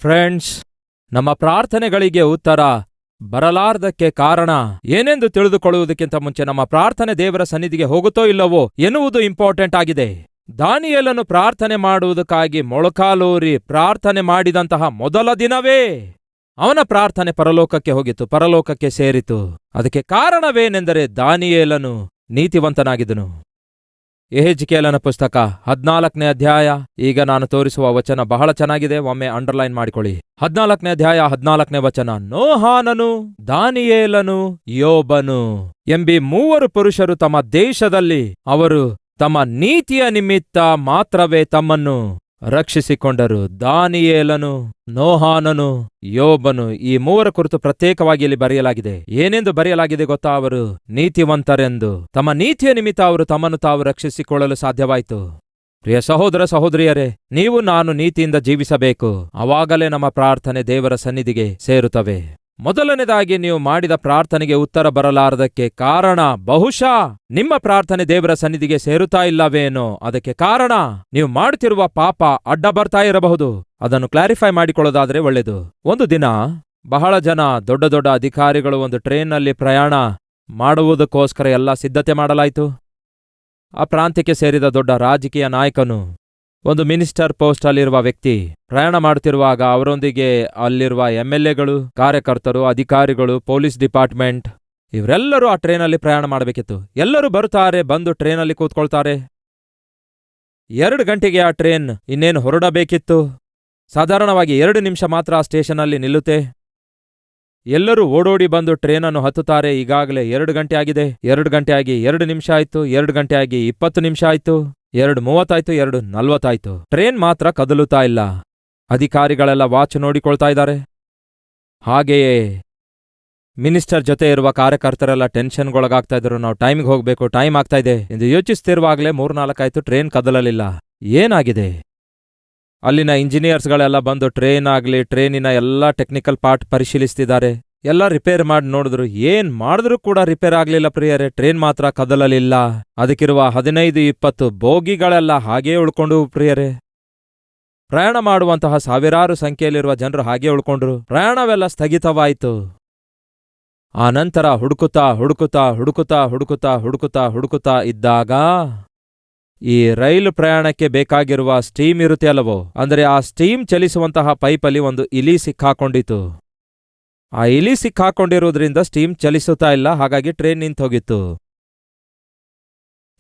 Friends, ನಮ್ಮ ಪ್ರಾರ್ಥನೆಗಳಿಗೆ ಉತ್ತರ ಬರಲಾರ್ದಕ್ಕೆ ಕಾರಣ ಏನೆಂದು ತಿಳಿದುಕೊಳ್ಳುವುದಕ್ಕಿಂತ ಮುಂಚೆ ನಮ್ಮ ಪ್ರಾರ್ಥನೆ ದೇವರ ಸನ್ನಿಧಿಗೆ ಹೋಗುತ್ತೋ ಇಲ್ಲವೋ ಎನ್ನುವುದು ಇಂಪಾರ್ಟೆಂಟ್ ಆಗಿದೆ. ದಾನಿಯೇಲನು ಪ್ರಾರ್ಥನೆ ಮಾಡುವುದಕ್ಕಾಗಿ ಮೊಳಕಾಲೂರಿ ಪ್ರಾರ್ಥನೆ ಮಾಡಿದಂತಹ ಮೊದಲ ದಿನವೇ ಅವನ ಪ್ರಾರ್ಥನೆ ಪರಲೋಕಕ್ಕೆ ಹೋಗಿತು, ಪರಲೋಕಕ್ಕೆ ಸೇರಿತು. ಅದಕ್ಕೆ ಕಾರಣವೇನೆಂದರೆ ದಾನಿಯೇಲನು ನೀತಿವಂತನಾಗಿದ್ದನು. ಯೆಹೆಜ್ಕೇಲನ ಪುಸ್ತಕ 14ನೇ ಅಧ್ಯಾಯ. ಈಗ ನಾನು ತೋರಿಸುವ ವಚನ ಬಹಳ ಚೆನ್ನಾಗಿದೆ, ಒಮ್ಮೆ ಅಂಡರ್ಲೈನ್ ಮಾಡಿಕೊಳ್ಳಿ. 14ನೇ ಅಧ್ಯಾಯ 14ನೇ ವಚನ. ನೋಹಾನನು, ದಾನಿಯೇಲನು, ಯೋಬನು ಎಂಬಿ 3 ಪುರುಷರು ತಮ್ಮ ದೇಶದಲ್ಲಿ ಅವರು ತಮ್ಮ ನೀತಿಯ ನಿಮಿತ್ತ ಮಾತ್ರವೇ ತಮ್ಮನ್ನು ರಕ್ಷಿಸಿಕೊಂಡರು. ದಾನಿಯೇಲನು, ನೋಹಾನನು, ಯೋಬನು, ಈ 3 ಕುರಿತು ಪ್ರತ್ಯೇಕವಾಗಿ ಇಲ್ಲಿ ಬರೆಯಲಾಗಿದೆ. ಏನೆಂದು ಬರೆಯಲಾಗಿದೆ ಗೊತ್ತಾ? ಅವರು ನೀತಿವಂತರೆಂದು. ತಮ್ಮ ನೀತಿಯ ನಿಮಿತ್ತ ಅವರು ತಮ್ಮನ್ನು ತಾವು ರಕ್ಷಿಸಿಕೊಳ್ಳಲು ಸಾಧ್ಯವಾಯಿತು. ಪ್ರಿಯ ಸಹೋದರ ಸಹೋದರಿಯರೇ, ನೀವು ನಾನು ನೀತಿಯಿಂದ ಜೀವಿಸಬೇಕು. ಆವಾಗಲೇ ನಮ್ಮ ಪ್ರಾರ್ಥನೆ ದೇವರ ಸನ್ನಿಧಿಗೆ ಸೇರುತ್ತವೆ. ಮೊದಲನೇದಾಗಿ ನೀವು ಮಾಡಿದ ಪ್ರಾರ್ಥನೆಗೆ ಉತ್ತರ ಬರಲಾರದಕ್ಕೆ ಕಾರಣ ಬಹುಶಃ ನಿಮ್ಮ ಪ್ರಾರ್ಥನೆ ದೇವರ ಸನ್ನಿಧಿಗೆ ಸೇರುತ್ತಾ ಇಲ್ಲವೇನೋ. ಅದಕ್ಕೆ ಕಾರಣ ನೀವು ಮಾಡುತ್ತಿರುವ ಪಾಪ ಅಡ್ಡ ಬರ್ತಾ ಇರಬಹುದು. ಅದನ್ನು ಕ್ಲಾರಿಫೈ ಮಾಡಿಕೊಳ್ಳೋದಾದ್ರೆ ಒಳ್ಳೆಯದು. ಒಂದು ದಿನ ಬಹಳ ಜನ ದೊಡ್ಡ ದೊಡ್ಡ ಅಧಿಕಾರಿಗಳು ಒಂದು ಟ್ರೈನ್ನಲ್ಲಿ ಪ್ರಯಾಣ ಮಾಡುವುದಕ್ಕೋಸ್ಕರ ಎಲ್ಲ ಸಿದ್ಧತೆ ಮಾಡಲಾಯಿತು. ಆ ಪ್ರಾಂತ್ಯಕ್ಕೆ ಸೇರಿದ ದೊಡ್ಡ ರಾಜಕೀಯ ನಾಯಕನು, ಒಂದು ಮಿನಿಸ್ಟರ್ ಪೋಸ್ಟ್ ಅಲ್ಲಿರುವ ವ್ಯಕ್ತಿ ಪ್ರಯಾಣ ಮಾಡುತ್ತಿರುವಾಗ ಅವರೊಂದಿಗೆ ಅಲ್ಲಿರುವ MLAಗಳು, ಕಾರ್ಯಕರ್ತರು, ಅಧಿಕಾರಿಗಳು, ಪೊಲೀಸ್ ಡಿಪಾರ್ಟ್ಮೆಂಟ್ ಇವರೆಲ್ಲರೂ ಆ ಟ್ರೈನಲ್ಲಿ ಪ್ರಯಾಣ ಮಾಡಬೇಕಿತ್ತು. ಎಲ್ಲರೂ ಬರುತ್ತಾರೆ, ಬಂದು ಟ್ರೈನಲ್ಲಿ ಕೂತ್ಕೊಳ್ತಾರೆ. 2 ಗಂಟೆಗೆ ಆ ಟ್ರೈನ್ ಇನ್ನೇನು ಹೊರಡಬೇಕಿತ್ತು. ಸಾಧಾರಣವಾಗಿ 2 ನಿಮಿಷ ಮಾತ್ರ ಆ ಸ್ಟೇಷನ್ನಲ್ಲಿ ನಿಲ್ಲುತ್ತೆ. ಎಲ್ಲರೂ ಓಡೋಡಿ ಬಂದು ಟ್ರೇನನ್ನು ಹತ್ತುತ್ತಾರೆ. ಈಗಾಗಲೇ 2 ಗಂಟೆ ಆಗಿದೆ. 2 ಗಂಟೆ ಆಗಿ 2 ನಿಮಿಷ ಆಯ್ತು. 2 ಗಂಟೆ ಆಗಿ 20 ನಿಮಿಷ ಆಯ್ತು. 2:30 ಆಯ್ತು. 2:40 ಆಯ್ತು. ಟ್ರೇನ್ ಮಾತ್ರ ಕದಲುತ್ತಾ ಇಲ್ಲ. ಅಧಿಕಾರಿಗಳೆಲ್ಲ ವಾಚ್ ನೋಡಿಕೊಳ್ತಾ ಇದ್ದಾರೆ. ಹಾಗೆಯೇ ಮಿನಿಸ್ಟರ್ ಜೊತೆ ಇರುವ ಕಾರ್ಯಕರ್ತರೆಲ್ಲ ಟೆನ್ಷನ್ಗೊಳಗಾಗ್ತಾ ಇದ್ರು. ನಾವು ಟೈಮಿಗೆ ಹೋಗ್ಬೇಕು, ಟೈಮ್ ಆಗ್ತಾ ಇದೆ ಎಂದು ಯೋಚಿಸ್ತಿರುವಾಗಲೇ 3-4 ಆಯ್ತು. ಟ್ರೇನ್ ಕದಲಲಿಲ್ಲ. ಏನಾಗಿದೆ? ಅಲ್ಲಿನ ಇಂಜಿನಿಯರ್ಸ್ಗಳೆಲ್ಲ ಬಂದು ಟ್ರೇನಿನ ಎಲ್ಲ ಟೆಕ್ನಿಕಲ್ ಪಾರ್ಟ್ ಪರಿಶೀಲಿಸ್ತಿದ್ದಾರೆ. ಎಲ್ಲ ರಿಪೇರ್ ಮಾಡಿ ನೋಡಿದ್ರು. ಏನ್ ಮಾಡಿದ್ರೂ ಕೂಡ ರಿಪೇರ್ ಆಗ್ಲಿಲ್ಲ ಪ್ರಿಯರೇ. ಟ್ರೇನ್ ಮಾತ್ರ ಕದಲಲಿಲ್ಲ. ಅದಕ್ಕಿರುವ 15-20 ಬೋಗಿಗಳೆಲ್ಲ ಹಾಗೇ ಉಳ್ಕೊಂಡು ಪ್ರಿಯರೇ. ಪ್ರಯಾಣ ಮಾಡುವಂತಹ ಸಾವಿರಾರು ಸಂಖ್ಯೆಯಲ್ಲಿರುವ ಜನರು ಹಾಗೇ ಉಳ್ಕೊಂಡ್ರು. ಪ್ರಯಾಣವೆಲ್ಲ ಸ್ಥಗಿತವಾಯಿತು. ಆ ನಂತರ ಹುಡುಕುತ್ತಾ ಇದ್ದಾಗ ಈ ರೈಲು ಪ್ರಯಾಣಕ್ಕೆ ಬೇಕಾಗಿರುವ ಸ್ಟೀಮ್ ಇರುತ್ತೆ ಅಲ್ಲವೋ, ಅಂದರೆ ಆ ಸ್ಟೀಮ್ ಚಲಿಸುವಂತಹ ಪೈಪಲ್ಲಿ ಒಂದು ಇಲಿ ಸಿಕ್ಕಾಕೊಂಡಿತು. ಆ ಇಲಿ ಸಿಕ್ಕಾಕೊಂಡಿರುವುದರಿಂದ ಸ್ಟೀಮ್ ಚಲಿಸುತ್ತಾ ಇಲ್ಲ. ಹಾಗಾಗಿ ಟ್ರೈನ್ ನಿಂತೋಗಿತ್ತು.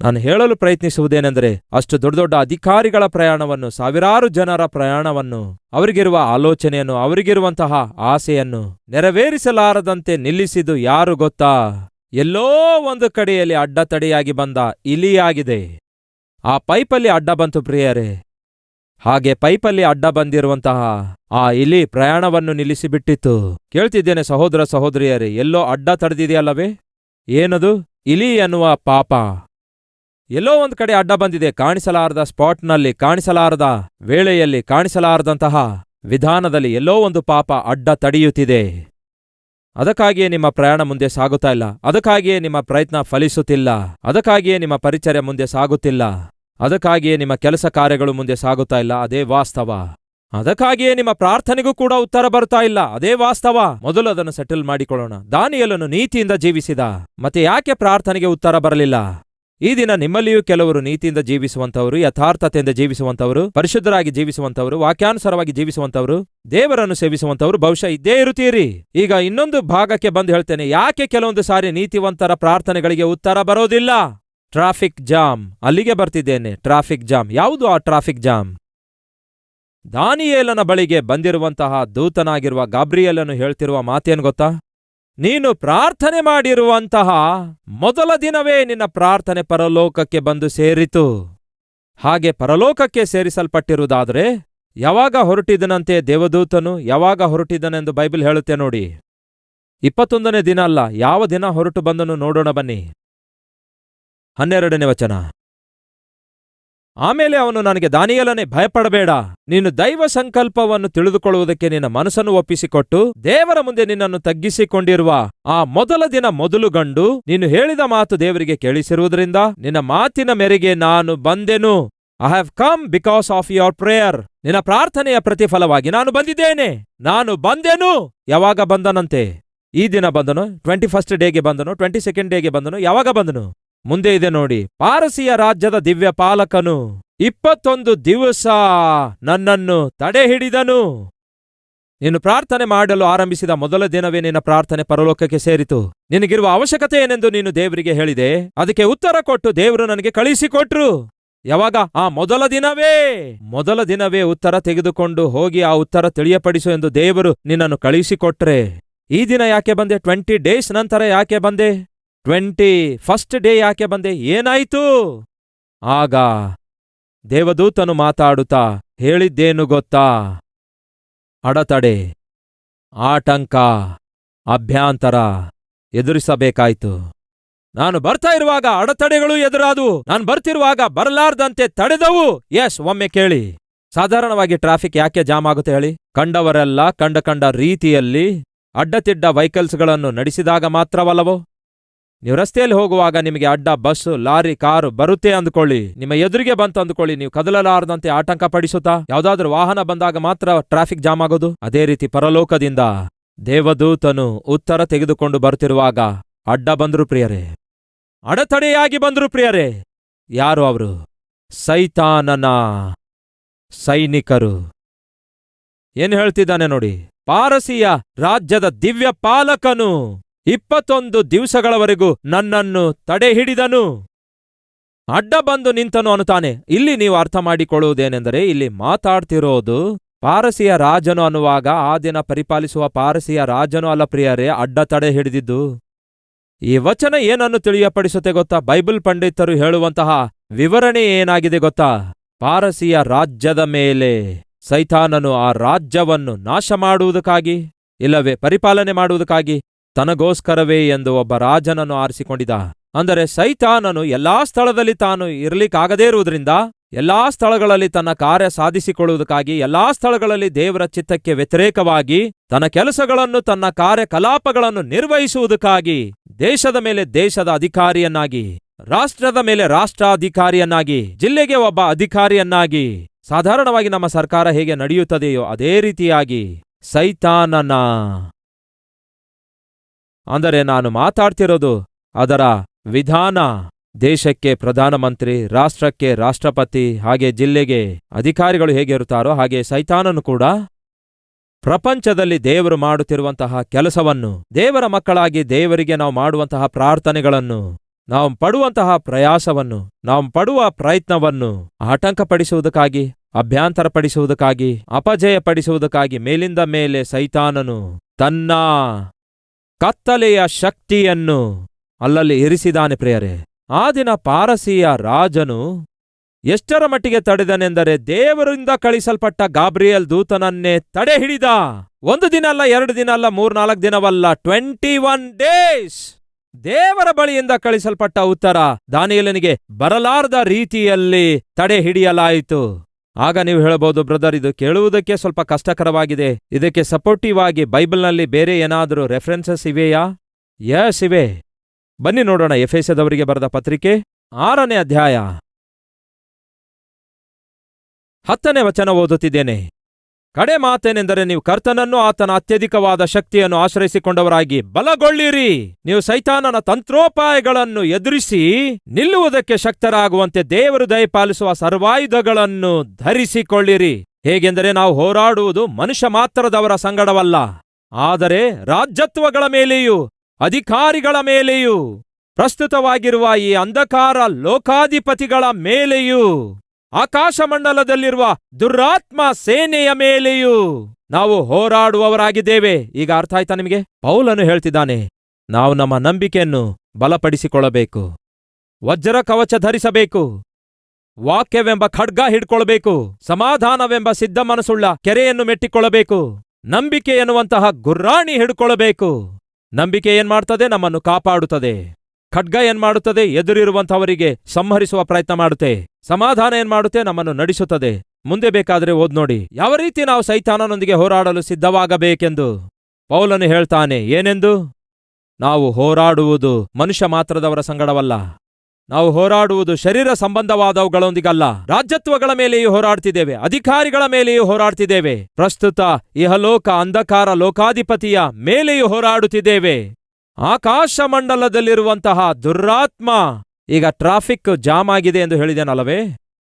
ನಾನು ಹೇಳಲು ಪ್ರಯತ್ನಿಸುವುದೇನೆಂದರೆ, ಅಷ್ಟು ದೊಡ್ಡ ದೊಡ್ಡ ಅಧಿಕಾರಿಗಳ ಪ್ರಯಾಣವನ್ನು, ಸಾವಿರಾರು ಜನರ ಪ್ರಯಾಣವನ್ನು, ಅವರಿಗಿರುವ ಆಲೋಚನೆಯನ್ನು, ಅವರಿಗಿರುವಂತಹ ಆಸೆಯನ್ನು ನೆರವೇರಿಸಲಾರದಂತೆ ನಿಲ್ಲಿಸಿದ್ದು ಯಾರು ಗೊತ್ತಾ? ಎಲ್ಲೋ ಒಂದು ಕಡೆಯಲ್ಲಿ ಅಡ್ಡತಡೆಯಾಗಿ ಬಂದ ಇಲಿಯಾಗಿದೆ. ಆ ಪೈಪಲ್ಲಿ ಅಡ್ಡ ಬಂತು ಪ್ರಿಯರೇ. ಹಾಗೆ ಪೈಪಲ್ಲಿ ಅಡ್ಡ ಬಂದಿರುವಂತಹ ಆ ಇಲಿ ಪ್ರಯಾಣವನ್ನು ನಿಲ್ಲಿಸಿಬಿಟ್ಟಿತ್ತು. ಕೇಳ್ತಿದ್ದೇನೆ ಸಹೋದರ ಸಹೋದರಿಯರೇ, ಎಲ್ಲೋ ಅಡ್ಡ ತಡೆದಿದೆಯಲ್ಲವೇ? ಏನದು? ಇಲಿ ಎನ್ನುವ ಪಾಪ ಎಲ್ಲೋ ಒಂದು ಕಡೆ ಅಡ್ಡ ಬಂದಿದೆ. ಕಾಣಿಸಲಾರದ ಸ್ಪಾಟ್ನಲ್ಲಿ, ಕಾಣಿಸಲಾರದ ವೇಳೆಯಲ್ಲಿ, ಕಾಣಿಸಲಾರದಂತಹ ವಿಧಾನದಲ್ಲಿ ಎಲ್ಲೋ ಒಂದು ಪಾಪ ಅಡ್ಡ ತಡೆಯುತ್ತಿದೆ. ಅದಕ್ಕಾಗಿಯೇ ನಿಮ್ಮ ಪ್ರಯಾಣ ಮುಂದೆ ಸಾಗುತ್ತಾ ಇಲ್ಲ. ಅದಕ್ಕಾಗಿಯೇ ನಿಮ್ಮ ಪ್ರಯತ್ನ ಫಲಿಸುತ್ತಿಲ್ಲ. ಅದಕ್ಕಾಗಿಯೇ ನಿಮ್ಮ ಪರಿಚರ್ಯ ಮುಂದೆ ಸಾಗುತ್ತಿಲ್ಲ. ಅದಕ್ಕಾಗಿಯೇ ನಿಮ್ಮ ಕೆಲಸ ಕಾರ್ಯಗಳು ಮುಂದೆ ಸಾಗುತ್ತಾ ಇಲ್ಲ. ಅದೇ ವಾಸ್ತವ. ಅದಕ್ಕಾಗಿಯೇ ನಿಮ್ಮ ಪ್ರಾರ್ಥನೆಗೂ ಕೂಡ ಉತ್ತರ ಬರ್ತಾ ಇಲ್ಲ. ಅದೇ ವಾಸ್ತವ. ಮೊದಲು ಅದನ್ನು ಸೆಟಲ್ ಮಾಡಿಕೊಳ್ಳೋಣ. ದಾನಿಯೇಲನು ನೀತಿಯಿಂದ ಜೀವಿಸಿದ. ಮತ್ತೆ ಯಾಕೆ ಪ್ರಾರ್ಥನೆಗೆ ಉತ್ತರ ಬರಲಿಲ್ಲ? ಈ ದಿನ ನಿಮ್ಮಲ್ಲಿಯೂ ಕೆಲವರು ನೀತಿಯಿಂದ ಜೀವಿಸುವಂತವರು, ಯಥಾರ್ಥತೆಯಿಂದ ಜೀವಿಸುವಂತವರು, ಪರಿಶುದ್ಧರಾಗಿ ಜೀವಿಸುವಂತವರು, ವಾಕ್ಯಾನುಸಾರವಾಗಿ ಜೀವಿಸುವಂತವರು, ದೇವರನ್ನು ಸೇವಿಸುವಂತವರು ಬಹುಶಃ ಇದ್ದೇ ಇರುತ್ತೀರಿ. ಈಗ ಇನ್ನೊಂದು ಭಾಗಕ್ಕೆ ಬಂದು ಹೇಳ್ತೇನೆ, ಯಾಕೆ ಕೆಲವೊಂದು ಸಾರಿ ನೀತಿವಂತರ ಪ್ರಾರ್ಥನೆಗಳಿಗೆ ಉತ್ತರ ಬರೋದಿಲ್ಲ? Traffic jam. ಅಲ್ಲಿಗೆ ಬರ್ತಿದ್ದೇನೆ. Traffic jam. ಯಾವುದು ಆ ಟ್ರಾಫಿಕ್ ಜಾಮ್? ದಾನಿಯೇಲನ ಬಳಿಗೆ ಬಂದಿರುವಂತಹ ದೂತನಾಗಿರುವ ಗಾಬ್ರಿಯೇಲನು ಹೇಳ್ತಿರುವ ಮಾತೇನು ಗೊತ್ತಾ? ನೀನು ಪ್ರಾರ್ಥನೆ ಮಾಡಿರುವಂತಹ ಮೊದಲ ದಿನವೇ ನಿನ್ನ ಪ್ರಾರ್ಥನೆ ಪರಲೋಕಕ್ಕೆ ಬಂದು ಸೇರಿತು. ಹಾಗೆ ಪರಲೋಕಕ್ಕೆ ಸೇರಿಸಲ್ಪಟ್ಟಿರುವುದಾದರೆ ಯಾವಾಗ ಹೊರಟಿದನಂತೆ ದೇವದೂತನು? ಯಾವಾಗ ಹೊರಟಿದನೆಂದು ಬೈಬಲ್ ಹೇಳುತ್ತೆ ನೋಡಿ. 21ನೇ ದಿನ ಅಲ್ಲ, ಯಾವ ದಿನ ಹೊರಟು ಬಂದನು ನೋಡೋಣ ಬನ್ನಿ. 12ನೇ ವಚನ. ಆಮೇಲೆ ಅವನು ನನಗೆ, ದಾನಿಯೇಲನೇ, ಭಯಪಡಬೇಡ. ನೀನು ದೈವ ಸಂಕಲ್ಪವನ್ನು ತಿಳಿದುಕೊಳ್ಳುವುದಕ್ಕೆ ನಿನ್ನ ಮನಸ್ಸನ್ನು ಒಪ್ಪಿಸಿಕೊಟ್ಟು ದೇವರ ಮುಂದೆ ನಿನ್ನನ್ನು ತಗ್ಗಿಸಿಕೊಂಡಿರುವ ಆ ಮೊದಲ ದಿನ ಮೊದಲು ಗಂಡು, ನೀನು ಹೇಳಿದ ಮಾತು ದೇವರಿಗೆ ಕೇಳಿಸಿರುವುದರಿಂದ ನಿನ್ನ ಮಾತಿನ ಮೇರೆಗೆ ನಾನು ಬಂದೆನು. I have come because of your prayer. ನಿನ್ನ ಪ್ರಾರ್ಥನೆಯ ಪ್ರತಿಫಲವಾಗಿ ನಾನು ಬಂದಿದ್ದೇನೆ. ನಾನು ಬಂದೆನು. ಯಾವಾಗ ಬಂದನಂತೆ? ಈ ದಿನ ಬಂದನು, 21st ಡೇಗೆ ಬಂದನು, 22nd ಡೇಗೆ ಬಂದನು, ಯಾವಾಗ ಬಂದನು? ಮುಂದೆ ಇದೆ ನೋಡಿ. ಪಾರಸಿಯ ರಾಜ್ಯದ ದಿವ್ಯ ಪಾಲಕನು 21 ದಿವಸ ನನ್ನನ್ನು ತಡೆ ಹಿಡಿದನು. ನೀನು ಪ್ರಾರ್ಥನೆ ಮಾಡಲು ಆರಂಭಿಸಿದ ಮೊದಲ ದಿನವೇ ನಿನ್ನ ಪ್ರಾರ್ಥನೆ ಪರಲೋಕಕ್ಕೆ ಸೇರಿತು. ನಿನಗಿರುವ ಅವಶ್ಯಕತೆ ಏನೆಂದು ನೀನು ದೇವರಿಗೆ ಹೇಳಿದೆ. ಅದಕ್ಕೆ ಉತ್ತರ ಕೊಟ್ಟು ದೇವರು ನನಗೆ ಕಳಿಸಿಕೊಟ್ರು. ಯಾವಾಗ? ಆ ಮೊದಲ ದಿನವೇ ಉತ್ತರ ತೆಗೆದುಕೊಂಡು ಹೋಗಿ ಆ ಉತ್ತರ ತಿಳಿಯಪಡಿಸು ಎಂದು ದೇವರು ನಿನ್ನನ್ನು ಕಳಿಸಿಕೊಟ್ರೆ, ಈ ದಿನ ಯಾಕೆ ಬಂದೆ? 20 ಡೇಸ್ ನಂತರ ಯಾಕೆ ಬಂದೆ? 21st ಡೇ ಯಾಕೆ ಬಂದೆ? ಏನಾಯಿತು? ಆಗ ದೇವದೂತನು ಮಾತಾಡುತ್ತಾ ಹೇಳಿದ್ದೇನು ಗೊತ್ತಾ? ಅಡತಡೆ, ಆಟಂಕ, ಅಭ್ಯಂತರ ಎದುರಿಸಬೇಕಾಯ್ತು. ನಾನು ಬರ್ತಾ ಇರುವಾಗ ಅಡತಡೆಗಳು ಎದುರಾದವು. ನಾನು ಬರ್ತಿರುವಾಗ ಬರಲಾರ್ದಂತೆ ತಡೆದವು. ಎಸ್, ಒಮ್ಮೆ ಕೇಳಿ, ಸಾಧಾರಣವಾಗಿ ಟ್ರಾಫಿಕ್ ಯಾಕೆ ಜಾಮ್ ಆಗುತ್ತೆ ಹೇಳಿ? ಕಂಡವರೆಲ್ಲ ಕಂಡ ರೀತಿಯಲ್ಲಿ ಅಡ್ಡತಿಡ್ಡ ವೆಹಿಕಲ್ಸ್ಗಳನ್ನು ನಡೆಸಿದಾಗ ಮಾತ್ರವಲ್ಲವೋ? ನೀವು ರಸ್ತೆಯಲ್ಲಿ ಹೋಗುವಾಗ ನಿಮಗೆ ಅಡ್ಡ ಬಸ್ಸು, ಲಾರಿ, ಕಾರು ಬರುತ್ತೆ ಅಂದುಕೊಳ್ಳಿ, ನಿಮ್ಮ ಎದುರಿಗೆ ಬಂತು ಅಂದುಕೊಳ್ಳಿ, ನೀವು ಕದಲಲಾರದಂತೆ ಆಟಂಕ ಪಡಿಸುತ್ತಾ ಯಾವುದಾದ್ರೂ ವಾಹನ ಬಂದಾಗ ಮಾತ್ರ ಟ್ರಾಫಿಕ್ ಜಾಮ್ ಆಗೋದು. ಅದೇ ರೀತಿ ಪರಲೋಕದಿಂದ ದೇವದೂತನು ಉತ್ತರ ತೆಗೆದುಕೊಂಡು ಬರುತ್ತಿರುವಾಗ ಅಡ್ಡ ಬಂದ್ರು ಪ್ರಿಯರೇ, ಅಡತಡೆಯಾಗಿ ಬಂದ್ರು ಪ್ರಿಯರೇ. ಯಾರು ಅವರು? ಸೈತಾನನ ಸೈನಿಕರು. ಏನು ಹೇಳ್ತಿದ್ದಾನೆ ನೋಡಿ. ಪಾರಸಿಯ ರಾಜ್ಯದ ದಿವ್ಯ ಪಾಲಕನು 21 ದಿವಸಗಳವರೆಗೂ ನನ್ನನ್ನು ತಡೆ ಹಿಡಿದನು. ಅಡ್ಡ ಬಂದು ನಿಂತನು ಅನ್ನುತ್ತಾನೆ. ಇಲ್ಲಿ ನೀವು ಅರ್ಥ ಮಾಡಿಕೊಳ್ಳುವುದೇನೆಂದರೆ, ಇಲ್ಲಿ ಮಾತಾಡ್ತಿರೋದು ಪಾರಸಿಯ ರಾಜನು ಅನ್ನುವಾಗ ಆ ದಿನ ಪರಿಪಾಲಿಸುವ ಪಾರಸಿಯ ರಾಜನು ಅಲ್ಲ ಪ್ರಿಯರೇ ಅಡ್ಡ ತಡೆ ಹಿಡಿದಿದ್ದು. ಈ ವಚನ ಏನನ್ನು ತಿಳಿಯಪಡಿಸುತ್ತೆ ಗೊತ್ತಾ? ಬೈಬಲ್ ಪಂಡಿತರು ಹೇಳುವಂತಹ ವಿವರಣೆ ಏನಾಗಿದೆ ಗೊತ್ತಾ? ಪಾರಸಿಯ ರಾಜ್ಯದ ಮೇಲೆ ಸೈತಾನನು ಆ ರಾಜ್ಯವನ್ನು ನಾಶ ಮಾಡುವುದಕ್ಕಾಗಿ, ಇಲ್ಲವೇ ಪರಿಪಾಲನೆ ಮಾಡುವುದಕ್ಕಾಗಿ ತನಗೋಸ್ಕರವೇ ಎಂದು ಒಬ್ಬ ರಾಜನನ್ನು ಆರಿಸಿಕೊಂಡಿದ್ದ. ಅಂದರೆ ಸೈತಾನನು ಎಲ್ಲಾ ಸ್ಥಳದಲ್ಲಿ ತಾನು ಇರಲಿಕ್ಕಾಗದೇ ಇರುವುದರಿಂದ, ಎಲ್ಲಾ ಸ್ಥಳಗಳಲ್ಲಿ ತನ್ನ ಕಾರ್ಯ ಸಾಧಿಸಿಕೊಳ್ಳುವುದಕ್ಕಾಗಿ, ಎಲ್ಲಾ ಸ್ಥಳಗಳಲ್ಲಿ ದೇವರ ಚಿತ್ತಕ್ಕೆ ವ್ಯತಿರೇಕವಾಗಿ ತನ್ನ ಕೆಲಸಗಳನ್ನು, ತನ್ನ ಕಾರ್ಯಕಲಾಪಗಳನ್ನು ನಿರ್ವಹಿಸುವುದಕ್ಕಾಗಿ ದೇಶದ ಮೇಲೆ ದೇಶದ ಅಧಿಕಾರಿಯನ್ನಾಗಿ, ರಾಷ್ಟ್ರದ ಮೇಲೆ ರಾಷ್ಟ್ರಾಧಿಕಾರಿಯನ್ನಾಗಿ, ಜಿಲ್ಲೆಗೆ ಒಬ್ಬ ಅಧಿಕಾರಿಯನ್ನಾಗಿ, ಸಾಧಾರಣವಾಗಿ ನಮ್ಮ ಸರ್ಕಾರ ಹೇಗೆ ನಡೆಯುತ್ತದೆಯೋ ಅದೇ ರೀತಿಯಾಗಿ ಸೈತಾನನ, ಅಂದರೆ ನಾನು ಮಾತಾಡ್ತಿರೋದು ಅದರ ವಿಧಾನ, ದೇಶಕ್ಕೆ ಪ್ರಧಾನಮಂತ್ರಿ, ರಾಷ್ಟ್ರಕ್ಕೆ ರಾಷ್ಟ್ರಪತಿ, ಹಾಗೆ ಜಿಲ್ಲೆಗೆ ಅಧಿಕಾರಿಗಳು ಹೇಗೆ ಇರುತ್ತಾರೋ ಹಾಗೆ ಸೈತಾನನು ಕೂಡ ಪ್ರಪಂಚದಲ್ಲಿ ದೇವರು ಮಾಡುತ್ತಿರುವಂತಹ ಕೆಲಸವನ್ನು, ದೇವರ ಮಕ್ಕಳಾಗಿ ದೇವರಿಗೆ ನಾವು ಮಾಡುವಂತಹ ಪ್ರಾರ್ಥನೆಗಳನ್ನು, ನಾವು ಪಡುವಂತಹ ಪ್ರಯಾಸವನ್ನು, ನಾವು ಪಡುವ ಪ್ರಯತ್ನವನ್ನು ಆಟಂಕಪಡಿಸುವುದಕ್ಕಾಗಿ, ಅಭ್ಯಂತರಪಡಿಸುವುದಕ್ಕಾಗಿ, ಅಪಜಯಪಡಿಸುವುದಕ್ಕಾಗಿ ಮೇಲಿಂದ ಮೇಲೆ ಸೈತಾನನು ತನ್ನ ಕತ್ತಲೆಯ ಶಕ್ತಿಯನ್ನು ಅಲ್ಲಲ್ಲಿ ಇರಿಸಿದಾನೆ ಪ್ರಿಯರೇ. ಆ ದಿನ ಪಾರಸಿಯ ರಾಜನು ಎಷ್ಟರ ಮಟ್ಟಿಗೆ ತಡೆದನೆಂದರೆ, ದೇವರಿಂದ ಕಳಿಸಲ್ಪಟ್ಟ ಗಾಬ್ರಿಯಲ್ ದೂತನನ್ನೇ ತಡೆ ಹಿಡಿದ. 1 ದಿನ ಅಲ್ಲ, 2 ದಿನ ಅಲ್ಲ, 3-4 ದಿನವಲ್ಲ, 21 ಡೇಸ್ ದೇವರ ಬಳಿಯಿಂದ ಕಳಿಸಲ್ಪಟ್ಟ ಉತ್ತರ ದಾನಿಯೇಲನಿಗೆ ಬರಲಾರದ ರೀತಿಯಲ್ಲಿ ತಡೆ ಹಿಡಿಯಲಾಯಿತು. ಆಗ ನೀವು ಹೇಳಬಹುದು, ಬ್ರದರ್ ಇದು ಕೇಳುವುದಕ್ಕೆ ಸ್ವಲ್ಪ ಕಷ್ಟಕರವಾಗಿದೆ, ಇದಕ್ಕೆ ಸಪೋರ್ಟಿವ್ ಆಗಿ ಬೈಬಲ್ನಲ್ಲಿ ಬೇರೆ ಏನಾದರೂ ರೆಫರೆನ್ಸಸ್ ಇವೆಯಾ? ಯಸ್ ಇವೆ. ಬನ್ನಿ ನೋಡೋಣ. ಎಫೆಸದವರಿಗೆ ಬರೆದ ಪತ್ರಿಕೆ 6ನೇ ಅಧ್ಯಾಯ 10ನೇ ವಚನ ಓದುತ್ತಿದ್ದೇನೆ. ಕಡೆ ಮಾತೇನೆಂದರೆ, ನೀವು ಕರ್ತನನ್ನು ಆತನ ಅತ್ಯಧಿಕವಾದ ಶಕ್ತಿಯನ್ನು ಆಶ್ರಯಿಸಿಕೊಂಡವರಾಗಿ ಬಲಗೊಳ್ಳಿರಿ. ನೀವು ಸೈತಾನನ ತಂತ್ರೋಪಾಯಗಳನ್ನು ಎದುರಿಸಿ ನಿಲ್ಲುವುದಕ್ಕೆ ಶಕ್ತರಾಗುವಂತೆ ದೇವರು ದಯಪಾಲಿಸುವ ಸರ್ವಾಯುಧಗಳನ್ನು ಧರಿಸಿಕೊಳ್ಳಿರಿ. ಹೇಗೆಂದರೆ, ನಾವು ಹೋರಾಡುವುದು ಮನುಷ್ಯ ಮಾತ್ರದವರ ಸಂಗಡವಲ್ಲ, ಆದರೆ ರಾಜ್ಯತ್ವಗಳ ಮೇಲೆಯೂ ಅಧಿಕಾರಿಗಳ ಮೇಲೆಯೂ, ಪ್ರಸ್ತುತವಾಗಿರುವ ಈ ಅಂಧಕಾರ ಲೋಕಾಧಿಪತಿಗಳ ಮೇಲೆಯೂ, ಆಕಾಶಮಂಡಲದಲ್ಲಿರುವ ದುರಾತ್ಮ ಸೇನೆಯ ಮೇಲೆಯೂ ನಾವು ಹೋರಾಡುವವರಾಗಿದ್ದೇವೆ. ಈಗ ಅರ್ಥ ಆಯ್ತಾ ನಿಮಗೆ? ಪೌಲನು ಹೇಳ್ತಿದ್ದಾನೆ, ನಾವು ನಮ್ಮ ನಂಬಿಕೆಯನ್ನು ಬಲಪಡಿಸಿಕೊಳ್ಳಬೇಕು, ವಜ್ರ ಕವಚ ಧರಿಸಬೇಕು, ವಾಕ್ಯವೆಂಬ ಖಡ್ಗ ಹಿಡ್ಕೊಳ್ಬೇಕು, ಸಮಾಧಾನವೆಂಬ ಸಿದ್ಧ ಮನಸ್ಸುಳ್ಳ ಕೆರೆಯನ್ನು ಮೆಟ್ಟಿಕೊಳ್ಳಬೇಕು, ನಂಬಿಕೆ ಎನ್ನುವಂತಹ ಗುರ್ರಾಣಿ ಹಿಡ್ಕೊಳ್ಬೇಕು. ನಂಬಿಕೆ ಏನ್ ಮಾಡ್ತದೆ? ನಮ್ಮನ್ನು ಕಾಪಾಡುತ್ತದೆ. ಖಡ್ಗ ಏನ್ ಮಾಡುತ್ತದೆ? ಎದುರಿರುವಂಥವರಿಗೆ ಸಂಹರಿಸುವ ಪ್ರಯತ್ನ ಮಾಡುತ್ತೆ. ಸಮಾಧಾನ ಏನ್ ಮಾಡುತ್ತೆ? ನಮ್ಮನ್ನು ನಡೆಸುತ್ತದೆ. ಮುಂದೆ ಬೇಕಾದ್ರೆ ಓದ್ ನೋಡಿ ಯಾವ ರೀತಿ ನಾವು ಸೈತಾನನೊಂದಿಗೆ ಹೋರಾಡಲು ಸಿದ್ಧವಾಗಬೇಕೆಂದು. ಪೌಲನು ಹೇಳ್ತಾನೆ ಏನೆಂದು? ನಾವು ಹೋರಾಡುವುದು ಮನುಷ್ಯ ಮಾತ್ರದವರ ಸಂಗಡವಲ್ಲ, ನಾವು ಹೋರಾಡುವುದು ಶರೀರ ಸಂಬಂಧವಾದವುಗಳೊಂದಿಗಲ್ಲ, ರಾಜ್ಯತ್ವಗಳ ಮೇಲೆಯೂ ಹೋರಾಡ್ತಿದ್ದೇವೆ, ಅಧಿಕಾರಿಗಳ ಮೇಲೆಯೂ ಹೋರಾಡ್ತಿದ್ದೇವೆ, ಪ್ರಸ್ತುತ ಇಹಲೋಕ ಅಂಧಕಾರ ಲೋಕಾಧಿಪತಿಯ ಮೇಲೆಯೂ ಹೋರಾಡುತ್ತಿದ್ದೇವೆ. ಆಕಾಶ ಮಂಡಲದಲ್ಲಿರುವಂತಹ ದುರಾತ್ಮ. ಈಗ ಟ್ರಾಫಿಕ್ ಜಾಮ್ ಆಗಿದೆ ಎಂದು ಹೇಳಿದೆನಲ್ಲವೇ?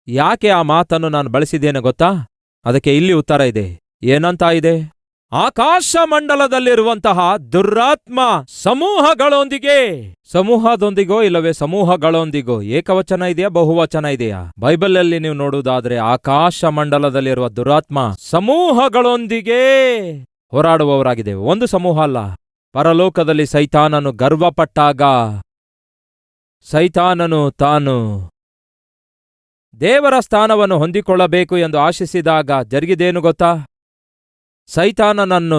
ಯಾಕೆ ಆ ಮಾತನ್ನು ನಾನು ಬಳಸಿದ್ದೇನೆ ಗೊತ್ತಾ? ಅದಕ್ಕೆ ಇಲ್ಲಿ ಉತ್ತರ ಇದೆ. ಏನಂತ ಇದೆ? ಆಕಾಶ ಮಂಡಲದಲ್ಲಿರುವಂತಹ ದುರಾತ್ಮ ಸಮೂಹದೊಂದಿಗೋ ಇಲ್ಲವೇ ಸಮೂಹಗಳೊಂದಿಗೋ ಏಕವಚನ ಇದೆಯಾ ಬಹುವಚನ ಇದೆಯಾ? ಬೈಬಲಲ್ಲಿ ನೀವು ನೋಡುವುದಾದ್ರೆ ಆಕಾಶ ಮಂಡಲದಲ್ಲಿರುವ ದುರಾತ್ಮ ಸಮೂಹಗಳೊಂದಿಗೆ ಹೋರಾಡುವವರಾಗಿದ್ದೇವೆ, ಒಂದು ಸಮೂಹ ಅಲ್ಲ. ಪರಲೋಕದಲ್ಲಿ ಸೈತಾನನು ಗರ್ವಪಟ್ಟಾಗ, ಸೈತಾನನು ತಾನು ದೇವರ ಸ್ಥಾನವನ್ನು ಹೊಂದಿಕೊಳ್ಳಬೇಕು ಎಂದು ಆಶಿಸಿದಾಗ ಜರುಗಿದೇನು ಗೊತ್ತಾ? ಸೈತಾನನನ್ನು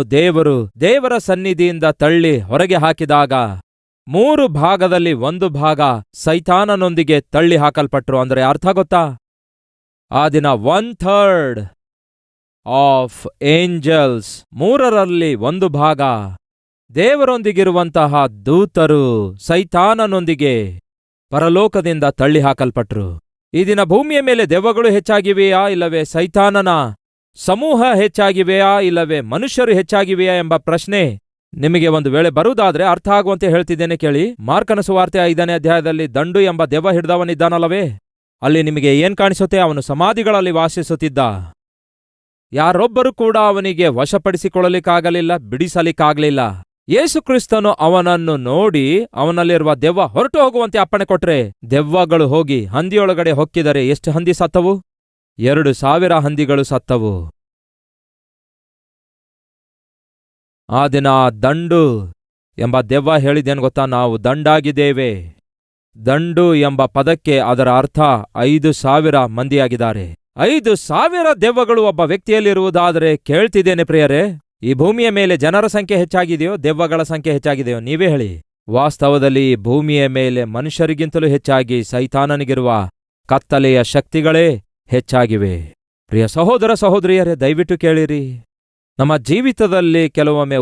ದೇವರ ಸನ್ನಿಧಿಯಿಂದ ತಳ್ಳಿ ಹೊರಗೆ ಹಾಕಿದಾಗ 3 ಭಾಗದಲ್ಲಿ 1 ಭಾಗ ಸೈತಾನನೊಂದಿಗೆ ತಳ್ಳಿ ಹಾಕಲ್ಪಟ್ರು. ಅಂದರೆ ಅರ್ಥ ಗೊತ್ತಾ? ಆ ದಿನ 1/3 ಆಫ್ ಏಂಜಲ್ಸ್, 3ರಲ್ಲಿ 1 ಭಾಗ ದೇವರೊಂದಿಗಿರುವಂತಹ ದೂತರು ಸೈತಾನನೊಂದಿಗೆ ಪರಲೋಕದಿಂದ ತಳ್ಳಿ ಹಾಕಲ್ಪಟ್ರು. ಈ ದಿನ ಭೂಮಿಯ ಮೇಲೆ ದೆವ್ವಗಳು ಹೆಚ್ಚಾಗಿವೆಯಾ ಇಲ್ಲವೇ ಸೈತಾನನ ಸಮೂಹ ಹೆಚ್ಚಾಗಿವೆಯಾ ಇಲ್ಲವೇ ಮನುಷ್ಯರು ಹೆಚ್ಚಾಗಿವೆಯಾ ಎಂಬ ಪ್ರಶ್ನೆ ನಿಮಗೆ ಒಂದು ವೇಳೆ ಬರುವುದಾದ್ರೆ ಅರ್ಥ ಆಗುವಂತೆ ಹೇಳ್ತಿದ್ದೇನೆ ಕೇಳಿ. ಮಾರ್ಕನ ಸುವಾರ್ತೆ 5ನೇ ಅಧ್ಯಾಯದಲ್ಲಿ ದಂಡು ಎಂಬ ದೆವ್ವ ಹಿಡಿದವನಿದ್ದಾನಲ್ಲವೇ? ಅಲ್ಲಿ ನಿಮಗೆ ಏನ್ ಕಾಣಿಸುತ್ತೆ? ಅವನು ಸಮಾಧಿಗಳಲ್ಲಿ ವಾಸಿಸುತ್ತಿದ್ದ. ಯಾರೊಬ್ಬರು ಕೂಡ ಅವನಿಗೆ ವಶಪಡಿಸಿಕೊಳ್ಳಲಿಕ್ಕಾಗಲಿಲ್ಲ, ಬಿಡಿಸಲಿಕ್ಕಾಗಲಿಲ್ಲ. ಯೇಸುಕ್ರಿಸ್ತನು ಅವನನ್ನು ನೋಡಿ ಅವನಲ್ಲಿರುವ ದೆವ್ವ ಹೊರಟು ಹೋಗುವಂತೆ ಅಪ್ಪಣೆ ಕೊಟ್ರೆ ದೆವ್ವಗಳು ಹೋಗಿ ಹಂದಿಯೊಳಗಡೆ ಹೊಕ್ಕಿದರೆ ಎಷ್ಟು ಹಂದಿ ಸತ್ತವು? 2,000 ಹಂದಿಗಳು ಸತ್ತವು. ಆ ದಿನ ದಂಡು ಎಂಬ ದೆವ್ವ ಹೇಳಿದೇನು ಗೊತ್ತಾ? ನಾವು ದಂಡಾಗಿದ್ದೇವೆ. ದಂಡು ಎಂಬ ಪದಕ್ಕೆ ಅದರ ಅರ್ಥ 5,000 ಮಂದಿಯಾಗಿದ್ದಾರೆ. 5,000 ದೆವ್ವಗಳು ಒಬ್ಬ ವ್ಯಕ್ತಿಯಲ್ಲಿರುವುದಾದರೆ ಕೇಳ್ತಿದ್ದೇನೆ ಪ್ರಿಯರೇ, ಈ ಭೂಮಿಯ ಮೇಲೆ ಜನರ ಸಂಖ್ಯೆ ಹೆಚ್ಚಾಗಿದೆಯೋ ದೇವ್ವಗಳ ಸಂಖ್ಯೆ ಹೆಚ್ಚಾಗಿದೆಯೋ? ನೀವೇ ಹೇಳಿ. ವಾಸ್ತವದಲ್ಲಿ ಈ ಭೂಮಿಯ ಮೇಲೆ ಮನುಷ್ಯರಿಗಿಂತಲೂ ಹೆಚ್ಚಾಗಿ ಸೈತಾನನಿಗಿರುವ ಕತ್ತಲೆಯ ಶಕ್ತಿಗಳೇ ಹೆಚ್ಚಾಗಿವೆ. ಪ್ರಿಯ ಸಹೋದರ ಸಹೋದರಿಯರೇ, ದಯವಿಟ್ಟು ಕೇಳಿರಿ. ನಮ್ಮ ಜೀವಿತದಲ್ಲಿ ಕೆಲವೊಮ್ಮೆ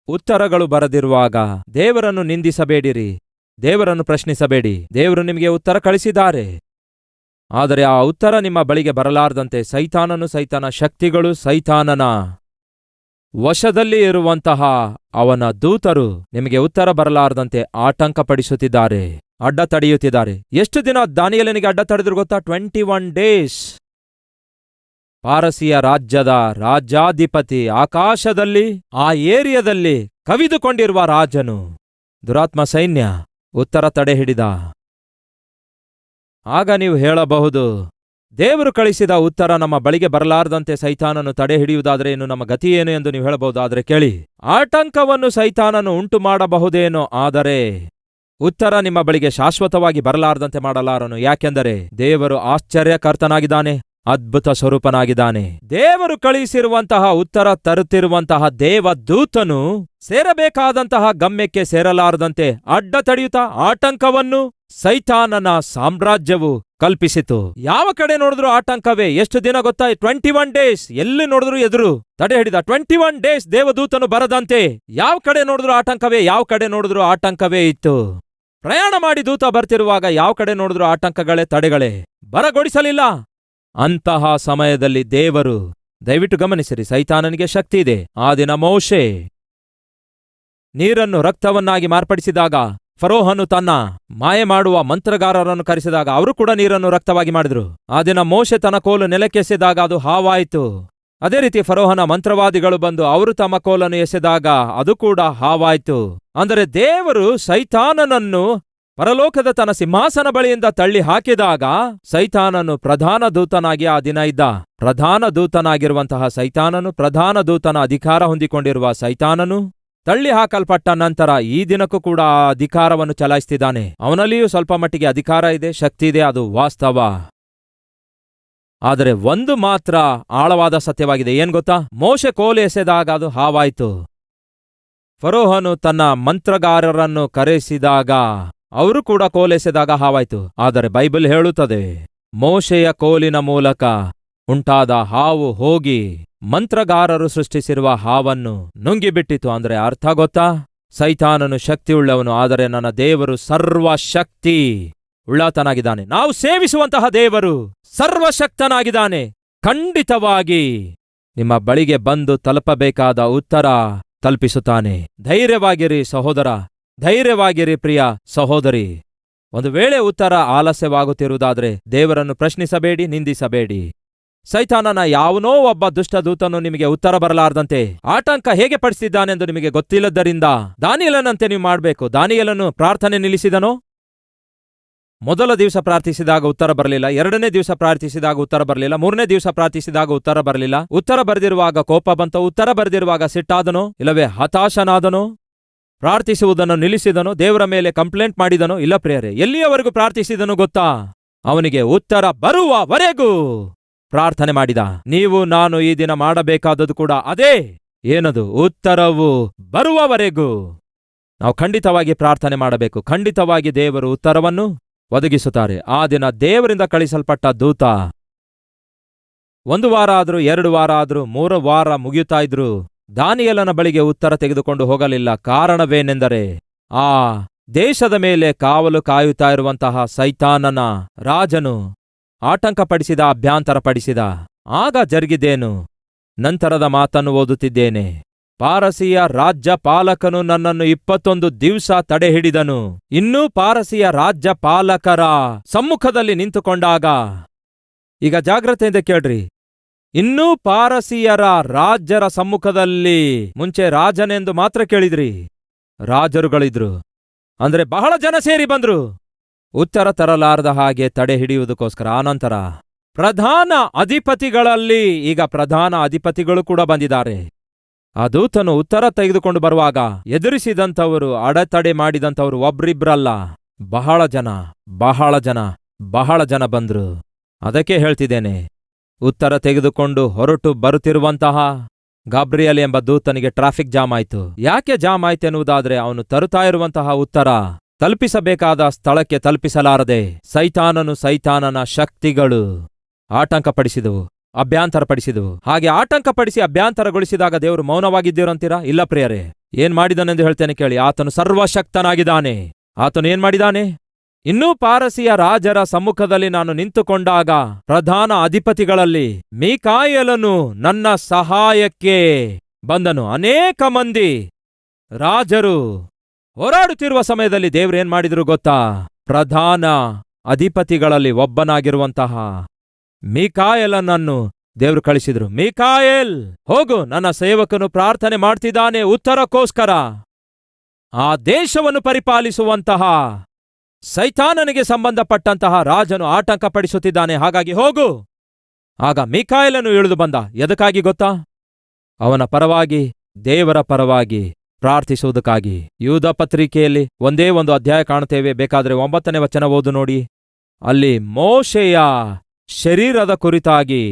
ಉತ್ತರಗಳು ಬರದಿರುವಾಗ ದೇವರನ್ನು ನಿಂದಿಸಬೇಡಿರಿ, ದೇವರನ್ನು ಪ್ರಶ್ನಿಸಬೇಡಿ. ದೇವರು ನಿಮಗೆ ಉತ್ತರ ಕಳಿಸಿದ್ದಾರೆ. ಆದರೆ ಆ ಉತ್ತರ ನಿಮ್ಮ ಬಳಿಗೆ ಬರಲಾರದಂತೆ ಸೈತಾನ ಶಕ್ತಿಗಳು, ಸೈತಾನನ ವಶದಲ್ಲಿ ಇರುವಂತಹ ಅವನ ದೂತರು ನಿಮಗೆ ಉತ್ತರ ಬರಲಾರದಂತೆ ಆಟಂಕಪಡಿಸುತ್ತಿದ್ದಾರೆ, ಅಡ್ಡ ತಡೆಯುತ್ತಿದ್ದಾರೆ. ಎಷ್ಟು ದಿನ ದಾನಿಯೇಲನಿಗೆ ಅಡ್ಡ ತಡೆದ್ರು ಗೊತ್ತಾ? 21 ಡೇಸ್. ಪಾರಸಿಯ ರಾಜ್ಯದ ರಾಜ್ಯಾಧಿಪತಿ, ಆಕಾಶದಲ್ಲಿ ಆ ಏರಿಯಾದಲ್ಲಿ ಕವಿದುಕೊಂಡಿರುವ ರಾಜನು, ದುರಾತ್ಮ ಸೈನ್ಯ ಉತ್ತರ ತಡೆ ಹಿಡಿದ. ಆಗ ನೀವು ಹೇಳಬಹುದು, ದೇವರು ಕಳಿಸಿದ ಉತ್ತರ ನಮ್ಮ ಬಳಿಗೆ ಬರಲಾರದಂತೆ ಸೈತಾನನು ತಡೆ ಹಿಡಿಯುವುದಾದರೆ ಇನ್ನು ನಮ್ಮ ಗತಿ ಏನು ಎಂದು ನೀವು ಹೇಳಬಹುದಾದರೆ ಕೇಳಿ. ಆಟಂಕವನ್ನು ಸೈತಾನನು ಉಂಟು ಮಾಡಬಹುದೇನೋ, ಆದರೆ ಉತ್ತರ ನಿಮ್ಮ ಬಳಿಗೆ ಶಾಶ್ವತವಾಗಿ ಬರಲಾರದಂತೆ ಮಾಡಲಾರನು. ಯಾಕೆಂದರೆ ದೇವರು ಆಶ್ಚರ್ಯಕರ್ತನಾಗಿದ್ದಾನೆ, ಅದ್ಭುತ ಸ್ವರೂಪನಾಗಿದ್ದಾನೆ. ದೇವರು ಕಳಿಸಿರುವಂತಹ ಉತ್ತರ ತರುತ್ತಿರುವಂತಹ ದೇವದೂತನು ಸೇರಬೇಕಾದಂತಹ ಗಮ್ಯಕ್ಕೆ ಸೇರಲಾರದಂತೆ ಅಡ್ಡ ತಡೆಯುತ್ತಾ ಆಟಂಕವನ್ನು ಸೈತಾನನ ಸಾಮ್ರಾಜ್ಯವು ಕಲ್ಪಿಸಿತು. ಯಾವ ಕಡೆ ನೋಡಿದ್ರು ಆಟಂಕವೇ. ಎಷ್ಟು ದಿನ ಗೊತ್ತಾ? 21 ಡೇಸ್. ಎಲ್ಲಿ ನೋಡಿದ್ರು ಎದುರು ತಡೆ ಹಿಡಿದ. 21 ಡೇಸ್ ದೇವದೂತನು ಬರದಂತೆ ಯಾವ ಕಡೆ ನೋಡಿದ್ರು ಆಟಂಕವೇ, ಯಾವ ಕಡೆ ನೋಡಿದ್ರು ಆಟಂಕವೇ ಇತ್ತು. ಪ್ರಯಾಣ ಮಾಡಿ ದೂತ ಬರ್ತಿರುವಾಗ ಯಾವ ಕಡೆ ನೋಡಿದ್ರು ಆಟಂಕಗಳೇ, ತಡೆಗಳೇ, ಬರಗೊಡಿಸಲಿಲ್ಲ. ಅಂತಹ ಸಮಯದಲ್ಲಿ ದೇವರು, ದಯವಿಟ್ಟು ಗಮನಿಸಿರಿ, ಸೈತಾನನಿಗೆ ಶಕ್ತಿ ಇದೆ. ಆ ದಿನ ಮೋಶೆ ನೀರನ್ನು ರಕ್ತವನ್ನಾಗಿ ಮಾರ್ಪಡಿಸಿದಾಗ, ಫರೋಹನು ತನ್ನ ಮಾಯ ಮಾಡುವ ಮಂತ್ರಗಾರರನ್ನು ಕರೆಸಿದಾಗ ಅವರು ಕೂಡ ನೀರನ್ನು ರಕ್ತವಾಗಿ ಮಾಡಿದ್ರು. ಆ ದಿನ ಮೋಶೆ ತನ್ನ ಕೋಲು ನೆಲಕ್ಕೆಸೆದಾಗ ಅದು ಹಾವಾಯಿತು. ಅದೇ ರೀತಿ ಫರೋಹನ ಮಂತ್ರವಾದಿಗಳು ಬಂದು ಅವರು ತಮ್ಮ ಕೋಲನ್ನು ಎಸೆದಾಗ ಅದು ಕೂಡ ಹಾವಾಯಿತು. ಅಂದರೆ ದೇವರು ಸೈತಾನನನ್ನು ಪರಲೋಕದ ತನ್ನ ಸಿಂಹಾಸನ ಬಳಿಯಿಂದ ತಳ್ಳಿ ಹಾಕಿದಾಗ ಸೈತಾನನು ಪ್ರಧಾನ ದೂತನಾಗಿ ಆ ದಿನ ಇದ್ದ. ಪ್ರಧಾನ ದೂತನಾಗಿರುವಂತಹ ಸೈತಾನನು, ಪ್ರಧಾನ ದೂತನ ಅಧಿಕಾರ ಹೊಂದಿಕೊಂಡಿರುವ ಸೈತಾನನು ತಳ್ಳಿ ಹಾಕಲ್ಪಟ್ಟ ನಂತರ ಈ ದಿನಕ್ಕೂ ಕೂಡ ಆ ಅಧಿಕಾರವನ್ನು ಚಲಾಯಿಸ್ತಿದ್ದಾನೆ. ಅವನಲ್ಲಿಯೂ ಸ್ವಲ್ಪ ಮಟ್ಟಿಗೆ ಅಧಿಕಾರ ಇದೆ, ಶಕ್ತಿ ಇದೆ, ಅದು ವಾಸ್ತವ. ಆದರೆ ಒಂದು ಮಾತ್ರ ಆಳವಾದ ಸತ್ಯವಾಗಿದೆ. ಏನ್ ಗೊತ್ತಾ? ಮೋಶೆ ಕೋಲು ಎಸೆದಾಗ ಅದು ಹಾವಾಯಿತು. ಫರೋಹನು ತನ್ನ ಮಂತ್ರಗಾರರನ್ನು ಕರೆಸಿದಾಗ ಅವರು ಕೂಡ ಕೋಲೆಸೆದಾಗ ಹಾವಾಯಿತು. ಆದರೆ ಬೈಬಲ್ ಹೇಳುತ್ತದೆ, ಮೋಶೆಯ ಕೋಲಿನ ಮೂಲಕ ಉಂಟಾದ ಹಾವು ಹೋಗಿ ಮಂತ್ರಗಾರರು ಸೃಷ್ಟಿಸಿರುವ ಹಾವನ್ನು ನುಂಗಿಬಿಟ್ಟಿತು. ಅಂದ್ರೆ ಅರ್ಥ ಗೊತ್ತಾ? ಸೈತಾನನು ಶಕ್ತಿಯುಳ್ಳವನು, ಆದರೆ ನನ್ನ ದೇವರು ಸರ್ವಶಕ್ತಿ ಉಳ್ಳಾತನಾಗಿದ್ದಾನೆ. ನಾವು ಸೇವಿಸುವಂತಹ ದೇವರು ಸರ್ವಶಕ್ತನಾಗಿದ್ದಾನೆ. ಖಂಡಿತವಾಗಿ ನಿಮ್ಮ ಬಳಿಗೆ ಬಂದು ತಲುಪಬೇಕಾದ ಉತ್ತರ ತಲುಪಿಸುತ್ತಾನೆ. ಧೈರ್ಯವಾಗಿರಿ ಸಹೋದರ, ಧೈರ್ಯವಾಗಿರಿ ಪ್ರಿಯ ಸಹೋದರಿ. ಒಂದು ವೇಳೆ ಉತ್ತರ ಆಲಸ್ಯವಾಗುತ್ತಿರುವುದಾದರೆ ದೇವರನ್ನು ಪ್ರಶ್ನಿಸಬೇಡಿ, ನಿಂದಿಸಬೇಡಿ. ಸೈತಾನನ ಯಾವನೋ ಒಬ್ಬ ದುಷ್ಟದೂತನು ನಿಮಗೆ ಉತ್ತರ ಬರಲಾರ್ದಂತೆ ಆಟಂಕ ಹೇಗೆ ಪಡಿಸಿದ್ದಾನೆಂದು ನಿಮಗೆ ಗೊತ್ತಿಲ್ಲದ್ದರಿಂದ ದಾನಿಯೇಲನಂತೆ ನೀವು ಮಾಡಬೇಕು. ದಾನಿಯೇಲನು ಪ್ರಾರ್ಥನೆ ನಿಲ್ಲಿಸಿದನೋ? ಮೊದಲ ದಿವಸ ಪ್ರಾರ್ಥಿಸಿದಾಗ ಉತ್ತರ ಬರಲಿಲ್ಲ, ಎರಡನೇ ದಿವಸ ಪ್ರಾರ್ಥಿಸಿದಾಗ ಉತ್ತರ ಬರಲಿಲ್ಲ, ಮೂರನೇ ದಿವಸ ಪ್ರಾರ್ಥಿಸಿದಾಗ ಉತ್ತರ ಬರಲಿಲ್ಲ. ಉತ್ತರ ಬರೆದಿರುವಾಗ ಕೋಪ ಬಂತೋ? ಉತ್ತರ ಬರೆದಿರುವಾಗ ಸಿಟ್ಟಾದನೋ? ಇಲ್ಲವೇ ಹತಾಶನಾದನೋ? ಪ್ರಾರ್ಥಿಸುವುದನ್ನು ನಿಲ್ಲಿಸಿದನೋ? ದೇವರ ಮೇಲೆ ಕಂಪ್ಲೇಂಟ್ ಮಾಡಿದನೋ? ಇಲ್ಲ ಪ್ರಿಯರೇ, ಎಲ್ಲಿಯವರೆಗೂ ಪ್ರಾರ್ಥಿಸಿದನು ಗೊತ್ತಾ? ಅವನಿಗೆ ಉತ್ತರ ಬರುವವರೆಗೂ ಪ್ರಾರ್ಥನೆ ಮಾಡಿದ. ನೀವು ನಾನು ಈ ದಿನ ಮಾಡಬೇಕಾದದ್ದು ಕೂಡ ಅದೇ. ಏನದು? ಉತ್ತರವು ಬರುವವರೆಗೂ ನಾವು ಖಂಡಿತವಾಗಿ ಪ್ರಾರ್ಥನೆ ಮಾಡಬೇಕು. ಖಂಡಿತವಾಗಿ ದೇವರು ಉತ್ತರವನ್ನು ಒದಗಿಸುತ್ತಾರೆ. ಆ ದಿನ ದೇವರಿಂದ ಕಳಿಸಲ್ಪಟ್ಟ ದೂತ 1 ವಾರ ಆದ್ರೂ, 2 ವಾರ ಆದ್ರೂ, 3 ವಾರ ಮುಗಿಯುತ್ತಾ ಇದ್ರು ದಾನಿಯೇಲನ ಬಳಿಗೆ ಉತ್ತರ ತೆಗೆದುಕೊಂಡು ಹೋಗಲಿಲ್ಲ. ಕಾರಣವೇನೆಂದರೆ ಆ ದೇಶದ ಮೇಲೆ ಕಾವಲು ಕಾಯುತ್ತಾ ಇರುವಂತಹ ಸೈತಾನನ ರಾಜನು ಆಟಂಕಪಡಿಸಿದ, ಅಭ್ಯಂತರಪಡಿಸಿದ. ಆಗ ಜರುಗಿದೇನು? ನಂತರದ ಮಾತನ್ನು ಓದುತ್ತಿದ್ದೇನೆ. ಪಾರಸಿಯ ರಾಜ್ಯಪಾಲಕನು ನನ್ನನ್ನು 21 ದಿವಸ ತಡೆಹಿಡಿದನು. ಇನ್ನೂ ಪಾರಸಿಯ ರಾಜ್ಯಪಾಲಕರ ಸಮ್ಮುಖದಲ್ಲಿ ನಿಂತುಕೊಂಡಾಗ, ಈಗ ಜಾಗ್ರತೆಯಿಂದ ಕೇಳ್ರಿ, ಇನ್ನೂ ಪಾರಸಿಯರ ರಾಜರ ಸಮ್ಮುಖದಲ್ಲಿ, ಮುಂಚೆ ರಾಜನೆಂದು ಮಾತ್ರ ಕೇಳಿದ್ರಿ, ರಾಜರುಗಳಿದ್ರು ಅಂದ್ರೆ ಬಹಳ ಜನ ಸೇರಿ ಬಂದ್ರು ಉತ್ತರ ತರಲಾರದ ಹಾಗೆ ತಡೆ ಹಿಡಿಯುವುದಕ್ಕೋಸ್ಕರ. ಆನಂತರ ಪ್ರಧಾನ ಅಧಿಪತಿಗಳಲ್ಲಿ, ಈಗ ಪ್ರಧಾನ ಅಧಿಪತಿಗಳು ಕೂಡ ಬಂದಿದ್ದಾರೆ. ಆ ದೂತನು ಉತ್ತರ ತೆಗೆದುಕೊಂಡು ಬರುವಾಗ ಎದುರಿಸಿದಂಥವರು, ಅಡೆತಡೆ ಮಾಡಿದಂಥವರು ಒಬ್ರಿಬ್ರಲ್ಲ, ಬಹಳ ಜನ ಬಹಳ ಜನ ಬಹಳ ಜನ ಬಂದ್ರು. ಅದಕ್ಕೆ ಹೇಳ್ತಿದ್ದೇನೆ, ಉತ್ತರ ತೆಗೆದುಕೊಂಡು ಹೊರಟು ಬರುತ್ತಿರುವಂತಹ ಗಾಬ್ರಿಯಲ್ ಎಂಬ ದೂತನಿಗೆ ಟ್ರಾಫಿಕ್ ಜಾಮ್ ಆಯ್ತು. ಯಾಕೆ ಜಾಮ್ ಆಯ್ತೆನ್ನುವುದಾದ್ರೆ, ಅವನು ತರುತ್ತಾ ಇರುವಂತಹ ಉತ್ತರ ತಲುಪಿಸಬೇಕಾದ ಸ್ಥಳಕ್ಕೆ ತಲುಪಿಸಲಾರದೆ ಸೈತಾನನ ಶಕ್ತಿಗಳು ಆಟಂಕಪಡಿಸಿದವು, ಅಭ್ಯಂತರಪಡಿಸಿದವು. ಹಾಗೆ ಆಟಂಕಪಡಿಸಿ ಅಭ್ಯಂತರಗೊಳಿಸಿದಾಗ ದೇವರು ಮೌನವಾಗಿದ್ದೀರಂತೀರಾ? ಇಲ್ಲ ಪ್ರಿಯರೇ, ಏನ್ ಮಾಡಿದನೆಂದು ಹೇಳ್ತೇನೆ ಕೇಳಿ. ಆತನು ಸರ್ವಶಕ್ತನಾಗಿದ್ದಾನೆ. ಆತನು ಏನ್ ಮಾಡಿದಾನೆ? ಇನ್ನೂ ಪಾರಸಿಯ ರಾಜರ ಸಮ್ಮುಖದಲ್ಲಿ ನಾನು ನಿಂತುಕೊಂಡಾಗ ಪ್ರಧಾನ ಅಧಿಪತಿಗಳಲ್ಲಿ ಮೀಕಾಯೇಲನು ನನ್ನ ಸಹಾಯಕ್ಕೆ ಬಂದನು. ಅನೇಕ ಮಂದಿ ರಾಜರು ಹೋರಾಡುತ್ತಿರುವ ಸಮಯದಲ್ಲಿ ದೇವ್ರೇನ್ ಮಾಡಿದ್ರು ಗೊತ್ತಾ? ಪ್ರಧಾನ ಅಧಿಪತಿಗಳಲ್ಲಿ ಒಬ್ಬನಾಗಿರುವಂತಹ ಮೀಕಾಯೇಲನನ್ನು ದೇವ್ರು ಕಳಿಸಿದ್ರು. ಮೀಕಾಯೇಲ್, ಹೋಗು, ನನ್ನ ಸೇವಕನು ಪ್ರಾರ್ಥನೆ ಮಾಡ್ತಿದ್ದಾನೆ ಉತ್ತರಕ್ಕೋಸ್ಕರ. ಆ ದೇಶವನ್ನು ಪರಿಪಾಲಿಸುವಂತಹ ಸೈತಾನನಿಗೆ ಸಂಬಂಧಪಟ್ಟಂತಹ ರಾಜನು ಆಟಂಕಪಡಿಸುತ್ತಿದ್ದಾನೆ, ಹಾಗಾಗಿ ಹೋಗು. ಆಗ ಮೀಕಾಯೇಲನು ಇಳಿದು ಬಂದ. ಎದಕ್ಕಾಗಿ ಗೊತ್ತಾ? ಅವನ ಪರವಾಗಿ, ದೇವರ ಪರವಾಗಿ ಪ್ರಾರ್ಥಿಸುವುದಕ್ಕಾಗಿ. ಯೂದ ಪತ್ರಿಕೆಯಲ್ಲಿ ಒಂದೇ ಒಂದು ಅಧ್ಯಾಯ ಕಾಣುತ್ತೇವೆ. ಬೇಕಾದರೆ 9ನೇ ವಚನ ಓದು ನೋಡಿ. ಅಲ್ಲಿ ಮೋಶೆಯ ಶರೀರದ ಕುರಿತಾಗಿ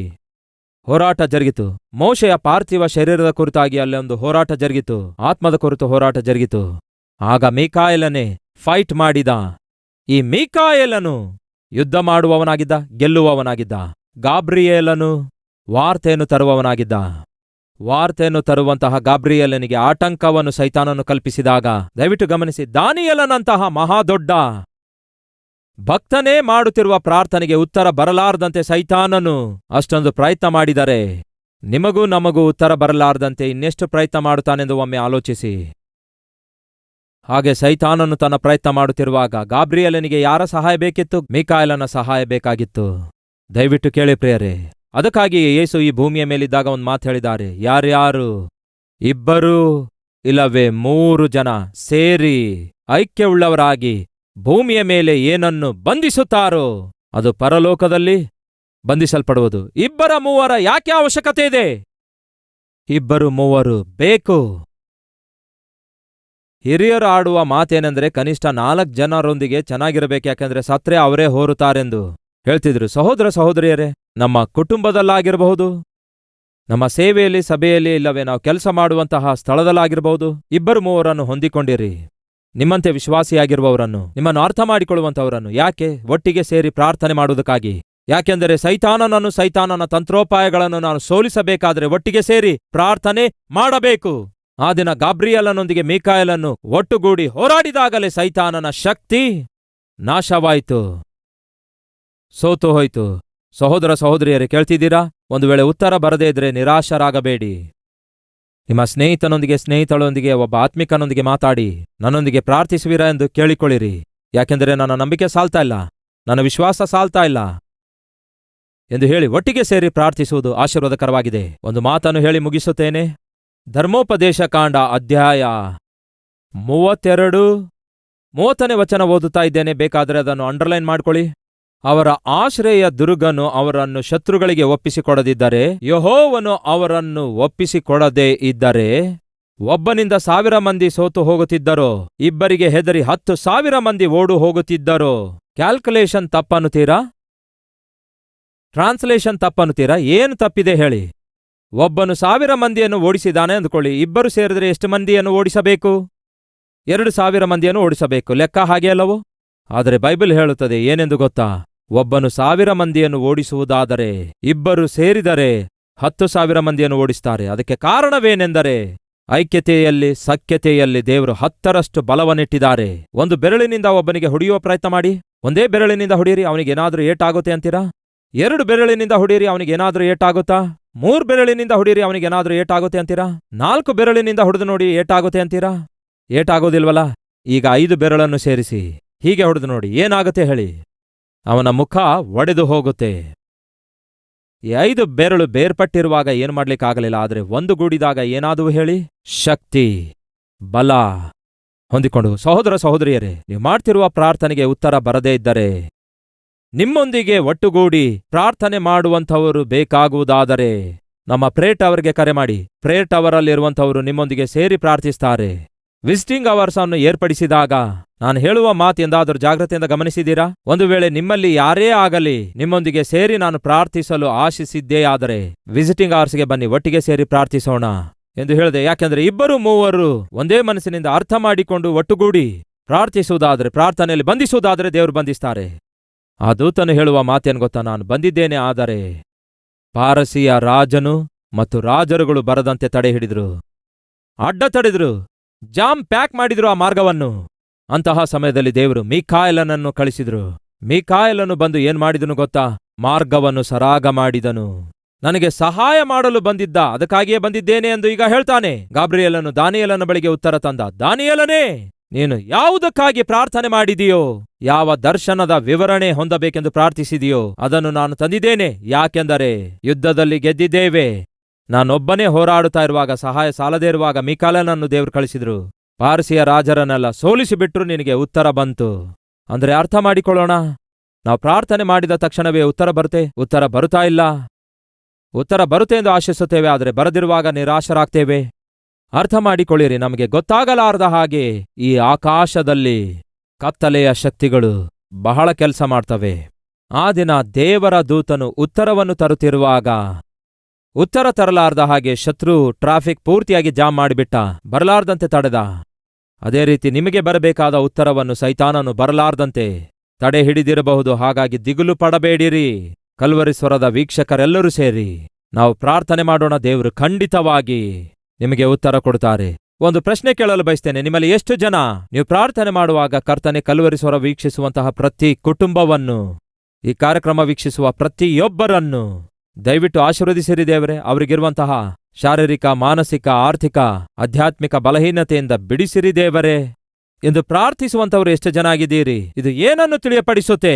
ಹೋರಾಟ ಜರುಗಿತು. ಮೋಶೆಯ ಪಾರ್ಥಿವ ಶರೀರದ ಕುರಿತಾಗಿ ಅಲ್ಲಿ ಒಂದು ಹೋರಾಟ ಜರುಗಿತು. ಆತ್ಮದ ಕುರಿತು ಹೋರಾಟ ಜರುಗಿತು. ಆಗ ಮೀಕಾಯೇಲನೇ ಫೈಟ್ ಮಾಡಿದ. ಈ ಮೀಕಾಯೇಲನು ಯುದ್ಧ ಮಾಡುವವನಾಗಿದ್ದ, ಗೆಲ್ಲುವವನಾಗಿದ್ದ. ಗಾಬ್ರಿಯೇಲನು ವಾರ್ತೆಯನ್ನು ತರುವವನಾಗಿದ್ದ. ವಾರ್ತೆಯನ್ನು ತರುವಂತಹ ಗಾಬ್ರಿಯೇಲನಿಗೆ ಆಟಂಕವನ್ನು ಸೈತಾನನು ಕಲ್ಪಿಸಿದಾಗ, ದಯವಿಟ್ಟು ಗಮನಿಸಿ, ದಾನಿಯೇಲನಂತಹ ಮಹಾದೊಡ್ಡ ಭಕ್ತನೇ ಮಾಡುತ್ತಿರುವ ಪ್ರಾರ್ಥನೆಗೆ ಉತ್ತರ ಬರಲಾರದಂತೆ ಸೈತಾನನು ಅಷ್ಟೊಂದು ಪ್ರಯತ್ನ ಮಾಡಿದರೆ, ನಿಮಗೂ ನಮಗೂ ಉತ್ತರ ಬರಲಾರದಂತೆ ಇನ್ನೆಷ್ಟು ಪ್ರಯತ್ನ ಮಾಡುತ್ತಾನೆಂದು ಒಮ್ಮೆ ಆಲೋಚಿಸಿ. ಹಾಗೆ ಸೈತಾನನು ತನ್ನ ಪ್ರಯತ್ನ ಮಾಡುತ್ತಿರುವಾಗ ಗಾಬ್ರಿಯೇಲನಿಗೆ ಯಾರ ಸಹಾಯ ಬೇಕಿತ್ತು? ಮೀಕಾಯೇಲನ ಸಹಾಯ ಬೇಕಾಗಿತ್ತು. ದಯವಿಟ್ಟು ಕೇಳಿ ಪ್ರಿಯರೇ, ಅದಕ್ಕಾಗಿ ಯೇಸು ಈ ಭೂಮಿಯ ಮೇಲಿದ್ದಾಗ ಒಂದು ಮಾತು ಹೇಳಿದ್ದಾರೆ. ಯಾರ್ಯಾರು 2 ಇಲ್ಲವೇ 3 ಜನ ಸೇರಿ ಐಕ್ಯವುಳ್ಳವರಾಗಿ ಭೂಮಿಯ ಮೇಲೆ ಏನನ್ನು ಬಂಧಿಸುತ್ತಾರೋ ಅದು ಪರಲೋಕದಲ್ಲಿ ಬಂಧಿಸಲ್ಪಡುವುದು. 2-3 ಯಾಕೆ ಅವಶ್ಯಕತೆ ಇದೆ? 2-3 ಬೇಕು. ಹಿರಿಯರು ಆಡುವ ಮಾತೇನೆಂದರೆ, ಕನಿಷ್ಠ 4 ಜನರೊಂದಿಗೆ ಚೆನ್ನಾಗಿರಬೇಕು, ಯಾಕೆಂದ್ರೆ ಸತ್ರೆ ಅವರೇ ಹೋರುತ್ತಾರೆಂದು ಹೇಳ್ತಿದ್ರು. ಸಹೋದರ ಸಹೋದರಿಯರೇ, ನಮ್ಮ ಕುಟುಂಬದಲ್ಲಾಗಿರಬಹುದು, ನಮ್ಮ ಸೇವೆಯಲ್ಲಿ, ಸಭೆಯಲ್ಲಿ, ಇಲ್ಲವೇ ನಾವು ಕೆಲಸ ಮಾಡುವಂತಹ ಸ್ಥಳದಲ್ಲಾಗಿರಬಹುದು, 2-3 ಹೊಂದಿಕೊಂಡಿರಿ. ನಿಮ್ಮಂತೆ ವಿಶ್ವಾಸಿಯಾಗಿರುವವರನ್ನು, ನಿಮ್ಮನ್ನು ಅರ್ಥ ಮಾಡಿಕೊಳ್ಳುವಂಥವರನ್ನು. ಯಾಕೆ? ಒಟ್ಟಿಗೆ ಸೇರಿ ಪ್ರಾರ್ಥನೆ ಮಾಡುವುದಕ್ಕಾಗಿ. ಯಾಕೆಂದರೆ ಸೈತಾನನ ತಂತ್ರೋಪಾಯಗಳನ್ನು ನಾನು ಸೋಲಿಸಬೇಕಾದರೆ ಒಟ್ಟಿಗೆ ಸೇರಿ ಪ್ರಾರ್ಥನೆ ಮಾಡಬೇಕು. ಆ ದಿನ ಗಾಬ್ರಿಯೇಲನೊಂದಿಗೆ ಮೀಕಾಯೇಲನ್ನು ಒಟ್ಟುಗೂಡಿ ಹೋರಾಡಿದಾಗಲೇ ಸೈತಾನನ ಶಕ್ತಿ ನಾಶವಾಯಿತು, ಸೋತು ಹೋಯಿತು. ಸಹೋದರ ಸಹೋದರಿಯರೇ, ಕೇಳ್ತಿದ್ದೀರಾ? ಒಂದು ವೇಳೆ ಉತ್ತರ ಬರದೇ ಇದ್ರೆ ನಿರಾಶರಾಗಬೇಡಿ. ನಿಮ್ಮ ಸ್ನೇಹಿತಳೊಂದಿಗೆ ಒಬ್ಬ ಆತ್ಮಿಕನೊಂದಿಗೆ ಮಾತಾಡಿ, ನನ್ನೊಂದಿಗೆ ಪ್ರಾರ್ಥಿಸುವಿರಾ ಎಂದು ಕೇಳಿಕೊಳ್ಳಿರಿ. ಯಾಕೆಂದರೆ ನನ್ನ ನಂಬಿಕೆ ಸಾಲ್ತಾ ಇಲ್ಲ, ನನ್ನ ವಿಶ್ವಾಸ ಸಾಲ್ತಾ ಇಲ್ಲ ಎಂದು ಹೇಳಿ ಒಟ್ಟಿಗೆ ಸೇರಿ ಪ್ರಾರ್ಥಿಸುವುದು ಆಶೀರ್ವಾದಕರವಾಗಿದೆ. ಒಂದು ಮಾತನ್ನು ಹೇಳಿ ಮುಗಿಸುತ್ತೇನೆ. ಧರ್ಮೋಪದೇಶ ಕಾಂಡ ಅಧ್ಯಾಯ 30ನೇ ವಚನ ಓದುತ್ತಾ ಇದ್ದೇನೆ. ಬೇಕಾದರೆ ಅದನ್ನು ಅಂಡರ್ಲೈನ್ ಮಾಡ್ಕೊಳ್ಳಿ. ಅವರ ಆಶ್ರಯ ದುರ್ಗನು ಅವರನ್ನು ಶತ್ರುಗಳಿಗೆ ಒಪ್ಪಿಸಿಕೊಡದಿದ್ದರೆ, ಯೆಹೋವನು ಅವರನ್ನು ಒಪ್ಪಿಸಿಕೊಡದೇ ಇದ್ದರೆ, ಒಬ್ಬನಿಂದ 1000 ಮಂದಿ ಸೋತು ಹೋಗುತ್ತಿದ್ದರೋ, ಇಬ್ಬರಿಗೆ ಹೆದರಿ 10,000 ಮಂದಿ ಓಡು ಹೋಗುತ್ತಿದ್ದರೋ. ಕ್ಯಾಲ್ಕುಲೇಷನ್ ತಪ್ಪನ್ನುತ್ತೀರಾ? ಟ್ರಾನ್ಸ್ಲೇಷನ್ ತಪ್ಪನ್ನುತ್ತೀರಾ? ಏನು ತಪ್ಪಿದೆ ಹೇಳಿ? ಒಬ್ಬನು 1000 ಮಂದಿಯನ್ನು ಓಡಿಸಿದಾನೆ ಅಂದುಕೊಳ್ಳಿ. ಇಬ್ಬರು ಸೇರಿದ್ರೆ ಎಷ್ಟು ಮಂದಿಯನ್ನು ಓಡಿಸಬೇಕು? 2,000 ಮಂದಿಯನ್ನು ಓಡಿಸಬೇಕು. ಲೆಕ್ಕ ಹಾಗೆ ಅಲ್ಲವೋ? ಆದರೆ ಬೈಬಲ್ ಹೇಳುತ್ತದೆ ಏನೆಂದು ಗೊತ್ತಾ? ಒಬ್ಬನು 1000 ಮಂದಿಯನ್ನು ಓಡಿಸುವುದಾದರೆ ಇಬ್ಬರು ಸೇರಿದರೆ 10,000 ಮಂದಿಯನ್ನು ಓಡಿಸ್ತಾರೆ. ಅದಕ್ಕೆ ಕಾರಣವೇನೆಂದರೆ ಐಕ್ಯತೆಯಲ್ಲಿ, ಸಖ್ಯತೆಯಲ್ಲಿ ದೇವರು 10ರಷ್ಟು ಬಲವನ್ನಿಟ್ಟಿದ್ದಾರೆ. ಒಂದು ಬೆರಳಿನಿಂದ ಒಬ್ಬನಿಗೆ ಹೊಡೆಯುವ ಪ್ರಯತ್ನ ಮಾಡಿ. ಒಂದೇ ಬೆರಳಿನಿಂದ ಹೊಡೆಯಿರಿ, ಅವನಿಗೇನಾದ್ರೂ ಏಟಾಗುತ್ತೆ ಅಂತೀರಾ? 2 ಬೆರಳಿನಿಂದ ಹೊಡೆಯಿರಿ, ಅವನಿಗೇನಾದ್ರೂ ಏಟಾಗುತ್ತಾ? 3 ಬೆರಳಿನಿಂದ ಹೊಡೆಯಿರಿ, ಅವನಿಗೇನಾದ್ರೂ ಏಟಾಗುತ್ತೆ ಅಂತೀರಾ? 4 ಬೆರಳಿನಿಂದ ಹೊಡೆದು ನೋಡಿ, ಏಟಾಗುತ್ತೆ ಅಂತೀರಾ? ಏಟಾಗೋದಿಲ್ವಲ್ಲ? ಈಗ 5 ಬೆರಳನ್ನು ಸೇರಿಸಿ ಹೀಗೆ ಹೊಡೆದು ನೋಡಿ, ಏನಾಗುತ್ತೆ ಹೇಳಿ? ಅವನ ಮುಖ ಒಡೆದು ಹೋಗುತ್ತೆ. ಈ 5 ಬೆರಳು ಬೇರ್ಪಟ್ಟಿರುವಾಗ ಏನು ಮಾಡ್ಲಿಕ್ಕಾಗಲಿಲ್ಲ. ಆದರೆ ಒಂದು ಗೂಡಿದಾಗ ಏನಾದವು ಹೇಳಿ? ಶಕ್ತಿ, ಬಲ ಹೊಂದಿಕೊಂಡು. ಸಹೋದರ ಸಹೋದರಿಯರೇ, ನೀವು ಮಾಡ್ತಿರುವ ಪ್ರಾರ್ಥನೆಗೆ ಉತ್ತರ ಬರದೇ ಇದ್ದರೆ, ನಿಮ್ಮೊಂದಿಗೆ ಒಟ್ಟುಗೂಡಿ ಪ್ರಾರ್ಥನೆ ಮಾಡುವಂಥವರು ಬೇಕಾಗುವುದಾದರೆ ನಮ್ಮ ಪ್ರೇಟ್ ಅವರಿಗೆ ಕರೆ ಮಾಡಿ. ಪ್ರೇಟ್ ಅವರಲ್ಲಿರುವಂಥವರು ನಿಮ್ಮೊಂದಿಗೆ ಸೇರಿ ಪ್ರಾರ್ಥಿಸ್ತಾರೆ. ವಿಸಿಟಿಂಗ್ ಅವರ್ಸ್ ಅನ್ನು ಏರ್ಪಡಿಸಿದಾಗ ನಾನು ಹೇಳುವ ಮಾತು ಎಂದಾದರೂ ಜಾಗ್ರತೆಯಿಂದ ಗಮನಿಸಿದ್ದೀರಾ? ಒಂದು ವೇಳೆ ನಿಮ್ಮಲ್ಲಿ ಯಾರೇ ಆಗಲಿ ನಿಮ್ಮೊಂದಿಗೆ ಸೇರಿ ನಾನು ಪ್ರಾರ್ಥಿಸಲು ಆಶಿಸಿದ್ದೇ ಆದರೆ ವಿಸಿಟಿಂಗ್ ಅವರ್ಸ್ಗೆ ಬನ್ನಿ, ಒಟ್ಟಿಗೆ ಸೇರಿ ಪ್ರಾರ್ಥಿಸೋಣ ಎಂದು ಹೇಳಿದೆ. ಯಾಕೆಂದ್ರೆ 2-3 ಒಂದೇ ಮನಸ್ಸಿನಿಂದ ಅರ್ಥ ಮಾಡಿಕೊಂಡು ಒಟ್ಟುಗೂಡಿ ಪ್ರಾರ್ಥಿಸುವುದಾದರೆ, ಪ್ರಾರ್ಥನೆಯಲ್ಲಿ ಬಂಧಿಸುವುದಾದರೆ ದೇವರು ಬಂಧಿಸ್ತಾರೆ. ಆ ದೂತನು ಹೇಳುವ ಮಾತೇನು ಗೊತ್ತಾ? ನಾನು ಬಂದಿದ್ದೇನೆ, ಆದರೆ ಪಾರಸಿಯ ರಾಜನು ಮತ್ತು ರಾಜರುಗಳು ಬರದಂತೆ ತಡೆ ಹಿಡಿದ್ರು, ಅಡ್ಡ ತಡೆದ್ರು, ಜಾಮ್ ಪ್ಯಾಕ್ ಮಾಡಿದ್ರು ಆ ಮಾರ್ಗವನ್ನು. ಅಂತಹ ಸಮಯದಲ್ಲಿ ದೇವರು ಮೀಕಾಯೇಲನನ್ನು ಕಳಿಸಿದ್ರು. ಮೀಕಾಯೇಲನು ಬಂದು ಏನ್ ಮಾಡಿದನು ಗೊತ್ತಾ? ಮಾರ್ಗವನ್ನು ಸರಾಗ ಮಾಡಿದನು. ನನಗೆ ಸಹಾಯ ಮಾಡಲು ಬಂದಿದ್ದ, ಅದಕ್ಕಾಗಿಯೇ ಬಂದಿದ್ದೇನೆ ಎಂದು ಈಗ ಹೇಳ್ತಾನೆ. ಗಾಬ್ರಿಯೇಲನು ದಾನಿಯೇಲನ ಬಳಿಗೆ ಉತ್ತರ ತಂದ. ದಾನಿಯೇಲನೇ, ನೀನು ಯಾವುದಕ್ಕಾಗಿ ಪ್ರಾರ್ಥನೆ ಮಾಡಿದೆಯೋ, ಯಾವ ದರ್ಶನದ ವಿವರಣೆ ಹೊಂದಬೇಕೆಂದು ಪ್ರಾರ್ಥಿಸಿದೆಯೋ ಅದನ್ನು ನಾನು ತಂದಿದ್ದೇನೆ. ಯಾಕೆಂದರೆ ಯುದ್ಧದಲ್ಲಿ ಗೆದ್ದಿದ್ದೇವೆ. ನಾನೊಬ್ಬನೇ ಹೋರಾಡುತ್ತಾ ಇರುವಾಗ, ಸಹಾಯ ಸಾಲದೇ ಇರುವಾಗ ಮೀಕಾಯೇಲನನ್ನು ದೇವರು ಕಳಿಸಿದ್ರು. ಪಾರಸಿಯ ರಾಜರನ್ನೆಲ್ಲ ಸೋಲಿಸಿಬಿಟ್ರು, ನಿನಗೆ ಉತ್ತರ ಬಂತು. ಅಂದ್ರೆ ಅರ್ಥ ಮಾಡಿಕೊಳ್ಳೋಣ, ನಾವು ಪ್ರಾರ್ಥನೆ ಮಾಡಿದ ತಕ್ಷಣವೇ ಉತ್ತರ ಬರುತ್ತೆ? ಉತ್ತರ ಬರುತ್ತಾ ಇಲ್ಲ. ಉತ್ತರ ಬರುತ್ತೆ ಎಂದು ಆಶಿಸುತ್ತೇವೆ, ಆದರೆ ಬರದಿರುವಾಗ ನಿರಾಶರಾಗ್ತೇವೆ. ಅರ್ಥ ಮಾಡಿಕೊಳ್ಳಿರಿ, ನಮಗೆ ಗೊತ್ತಾಗಲಾರದ ಹಾಗೆ ಈ ಆಕಾಶದಲ್ಲಿ ಕತ್ತಲೆಯ ಶಕ್ತಿಗಳು ಬಹಳ ಕೆಲಸ ಮಾಡ್ತವೆ. ಆ ದಿನ ದೇವರ ದೂತನು ಉತ್ತರವನ್ನು ತರುತ್ತಿರುವಾಗ ಉತ್ತರ ತರಲಾರ್ದ ಹಾಗೆ ಶತ್ರು ಟ್ರಾಫಿಕ್ ಪೂರ್ತಿಯಾಗಿ ಜಾಮ್ ಮಾಡಿಬಿಟ್ಟ, ಬರಲಾರ್ದಂತೆ ತಡೆದ. ಅದೇ ರೀತಿ ನಿಮಗೆ ಬರಬೇಕಾದ ಉತ್ತರವನ್ನು ಸೈತಾನನು ಬರಲಾರ್ದಂತೆ ತಡೆ ಹಿಡಿದಿರಬಹುದು. ಹಾಗಾಗಿ ದಿಗುಲು ಪಡಬೇಡಿರಿ. ಕಲ್ವರಿ ಸ್ವರದ ವೀಕ್ಷಕರೆಲ್ಲರೂ ಸೇರಿ ನಾವು ಪ್ರಾರ್ಥನೆ ಮಾಡೋಣ. ದೇವರು ಖಂಡಿತವಾಗಿ ನಿಮಗೆ ಉತ್ತರ ಕೊಡುತ್ತಾರೆ. ಒಂದು ಪ್ರಶ್ನೆ ಕೇಳಲು ಬಯಸ್ತೇನೆ. ನಿಮ್ಮಲ್ಲಿ ಎಷ್ಟು ಜನ ನೀವು ಪ್ರಾರ್ಥನೆ ಮಾಡುವಾಗ ಕರ್ತನೆ ಕಲ್ವರಿ ಸ್ವರ ವೀಕ್ಷಿಸುವಂತಹ ಪ್ರತಿ ಕುಟುಂಬವನ್ನು, ಈ ಕಾರ್ಯಕ್ರಮ ವೀಕ್ಷಿಸುವ ಪ್ರತಿಯೊಬ್ಬರನ್ನು ದಯವಿಟ್ಟು ಆಶೀರ್ವದಿಸಿರಿ ದೇವರೇ. ಅವರಿಗಿರುವಂತಹ ಶಾರೀರಿಕ, ಮಾನಸಿಕ, ಆರ್ಥಿಕ, ಆಧ್ಯಾತ್ಮಿಕ ಬಲಹೀನತೆಯಿಂದ ಬಿಡಿಸಿರಿ ದೇವರೇ ಎಂದು ಪ್ರಾರ್ಥಿಸುವಂತವರು ಎಷ್ಟು ಜನ ಆಗಿದ್ದೀರಿ? ಇದು ಏನನ್ನು ತಿಳಿಯಪಡಿಸುತ್ತೆ?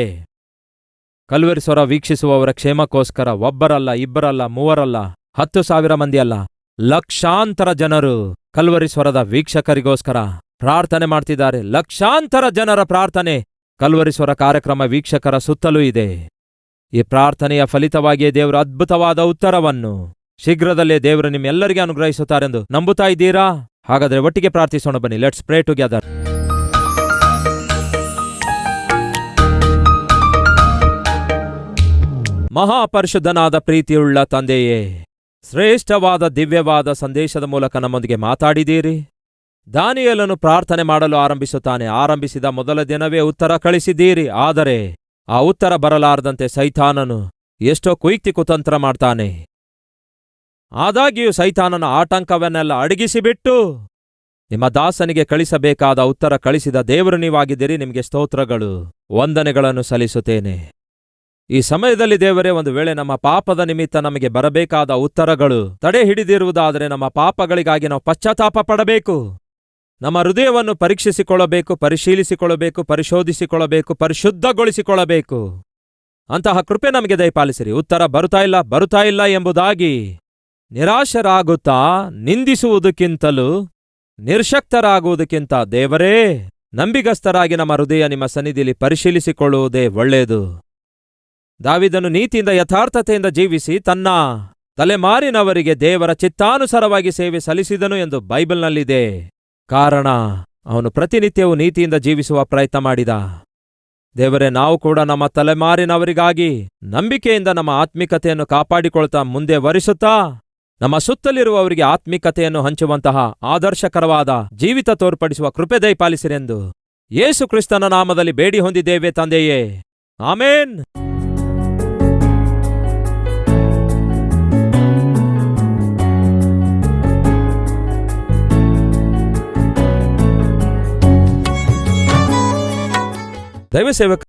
ಕಲ್ವರಿ ಸ್ವರ ವೀಕ್ಷಿಸುವವರ ಕ್ಷೇಮಕ್ಕೋಸ್ಕರ ಒಬ್ಬರಲ್ಲ, ಇಬ್ಬರಲ್ಲ, 3 ಅಲ್ಲ, 10,000 ಮಂದಿ ಅಲ್ಲ, ಲಕ್ಷಾಂತರ ಜನರು ಕಲ್ವರಿ ಸ್ವರದ ವೀಕ್ಷಕರಿಗೋಸ್ಕರ ಪ್ರಾರ್ಥನೆ ಮಾಡ್ತಿದ್ದಾರೆ. ಲಕ್ಷಾಂತರ ಜನರ ಪ್ರಾರ್ಥನೆ ಕಲ್ವರಿ ಸ್ವರ ಕಾರ್ಯಕ್ರಮ ವೀಕ್ಷಕರ ಸುತ್ತಲೂ ಇದೆ. ಈ ಪ್ರಾರ್ಥನೆಯ ಫಲಿತವಾಗಿಯೇ ದೇವರು ಅದ್ಭುತವಾದ ಉತ್ತರವನ್ನು ಶೀಘ್ರದಲ್ಲೇ ದೇವರು ನಿಮ್ಮೆಲ್ಲರಿಗೆ ಅನುಗ್ರಹಿಸುತ್ತಾರೆಂದು ನಂಬುತ್ತಾ ಇದ್ದೀರಾ? ಹಾಗಾದರೆ ಒಟ್ಟಿಗೆ ಪ್ರಾರ್ಥಿಸೋಣ ಬನ್ನಿ. Let's pray together. ಮಹಾಪರಿಶುದ್ಧನಾದ ಪ್ರೀತಿಯುಳ್ಳ ತಂದೆಯೇ, ಶ್ರೇಷ್ಠವಾದ ದಿವ್ಯವಾದ ಸಂದೇಶದ ಮೂಲಕ ನಮ್ಮೊಂದಿಗೆ ಮಾತಾಡಿದ್ದೀರಿ. ದಾನಿಯೇಲನು ಪ್ರಾರ್ಥನೆ ಮಾಡಲು ಆರಂಭಿಸುತ್ತಾನೆ. ಆರಂಭಿಸಿದ ಮೊದಲ ದಿನವೇ ಉತ್ತರ ಕಳಿಸಿದ್ದೀರಿ. ಆದರೆ ಆ ಉತ್ತರ ಬರಲಾರದಂತೆ ಸೈತಾನನು ಎಷ್ಟೋ ಕುಯುಕ್ತಿ ಕುತಂತ್ರ ಮಾಡ್ತಾನೆ. ಆದಾಗ್ಯೂ ಸೈತಾನನ ಆಟಂಕವನ್ನೆಲ್ಲ ಅಡಗಿಸಿಬಿಟ್ಟು ನಿಮ್ಮ ದಾಸನಿಗೆ ಕಳಿಸಬೇಕಾದ ಉತ್ತರ ಕಳಿಸಿದ ದೇವರು ನೀವಾಗಿದ್ದೀರಿ. ನಿಮಗೆ ಸ್ತೋತ್ರಗಳು, ವಂದನೆಗಳನ್ನು ಸಲ್ಲಿಸುತ್ತೇನೆ. ಈ ಸಮಯದಲ್ಲಿ ದೇವರೇ, ಒಂದು ವೇಳೆ ನಮ್ಮ ಪಾಪದ ನಿಮಿತ್ತ ನಮಗೆ ಬರಬೇಕಾದ ಉತ್ತರಗಳು ತಡೆ ಹಿಡಿದಿರುವುದಾದರೆ ನಮ್ಮ ಪಾಪಗಳಿಗಾಗಿ ನಾವು ಪಶ್ಚಾತ್ತಾಪ ಪಡಬೇಕು. ನಮ್ಮ ಹೃದಯವನ್ನು ಪರೀಕ್ಷಿಸಿಕೊಳ್ಳಬೇಕು, ಪರಿಶೀಲಿಸಿಕೊಳ್ಳಬೇಕು, ಪರಿಶೋಧಿಸಿಕೊಳ್ಳಬೇಕು, ಪರಿಶುದ್ಧಗೊಳಿಸಿಕೊಳ್ಳಬೇಕು. ಅಂತಹ ಕೃಪೆ ನಮಗೆ ದಯಪಾಲಿಸಿರಿ. ಉತ್ತರ ಬರುತ್ತಾ ಇಲ್ಲ ಎಂಬುದಾಗಿ ನಿರಾಶರಾಗುತ್ತಾ ನಿಂದಿಸುವುದಕ್ಕಿಂತಲೂ ನಿರ್ಶಕ್ತರಾಗುವುದಕ್ಕಿಂತ ದೇವರೇ, ನಂಬಿಗಸ್ತರಾಗಿ ನಮ್ಮ ಹೃದಯ ನಿಮ್ಮ ಸನ್ನಿಧಿಯಲ್ಲಿ ಪರಿಶೀಲಿಸಿಕೊಳ್ಳುವುದೇ ಒಳ್ಳೆಯದು. ದಾವೀದನು ನೀತಿಯಿಂದ ಯಥಾರ್ಥತೆಯಿಂದ ಜೀವಿಸಿ ತನ್ನ ತಲೆಮಾರಿನವರಿಗೆ ದೇವರ ಚಿತ್ತಾನುಸಾರವಾಗಿ ಸೇವೆ ಸಲ್ಲಿಸಿದನು ಎಂದು ಬೈಬಲ್ನಲ್ಲಿದೆ. ಕಾರಣ, ಅವನು ಪ್ರತಿನಿತ್ಯವೂ ನೀತಿಯಿಂದ ಜೀವಿಸುವ ಪ್ರಯತ್ನ ಮಾಡಿದ. ದೇವರೇ, ನಾವು ಕೂಡ ನಮ್ಮ ತಲೆಮಾರಿನವರಿಗಾಗಿ ನಂಬಿಕೆಯಿಂದ ನಮ್ಮ ಆತ್ಮಿಕತೆಯನ್ನು ಕಾಪಾಡಿಕೊಳ್ತಾ ಮುಂದೆ ವರಿಸುತ್ತಾ ನಮ್ಮ ಸುತ್ತಲಿರುವವರಿಗೆ ಆತ್ಮಿಕತೆಯನ್ನು ಹಂಚುವಂತಹ ಆದರ್ಶಕರವಾದ ಜೀವಿತ ತೋರ್ಪಡಿಸುವ ಕೃಪೆ ದಯಪಾಲಿಸಿರೆಂದು ಯೇಸು ಕ್ರಿಸ್ತನ ನಾಮದಲ್ಲಿ ಬೇಡಿ ಹೊಂದಿದ್ದೇವೆ ತಂದೆಯೇ, ಆಮೇನ್. ದೈವ ಸೇವಕ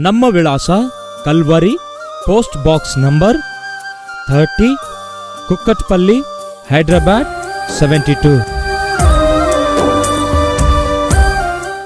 ನಮ್ಮ ವಿಳಾಸ Calvary, post box number 30, Kukatpally, Hyderabad 72.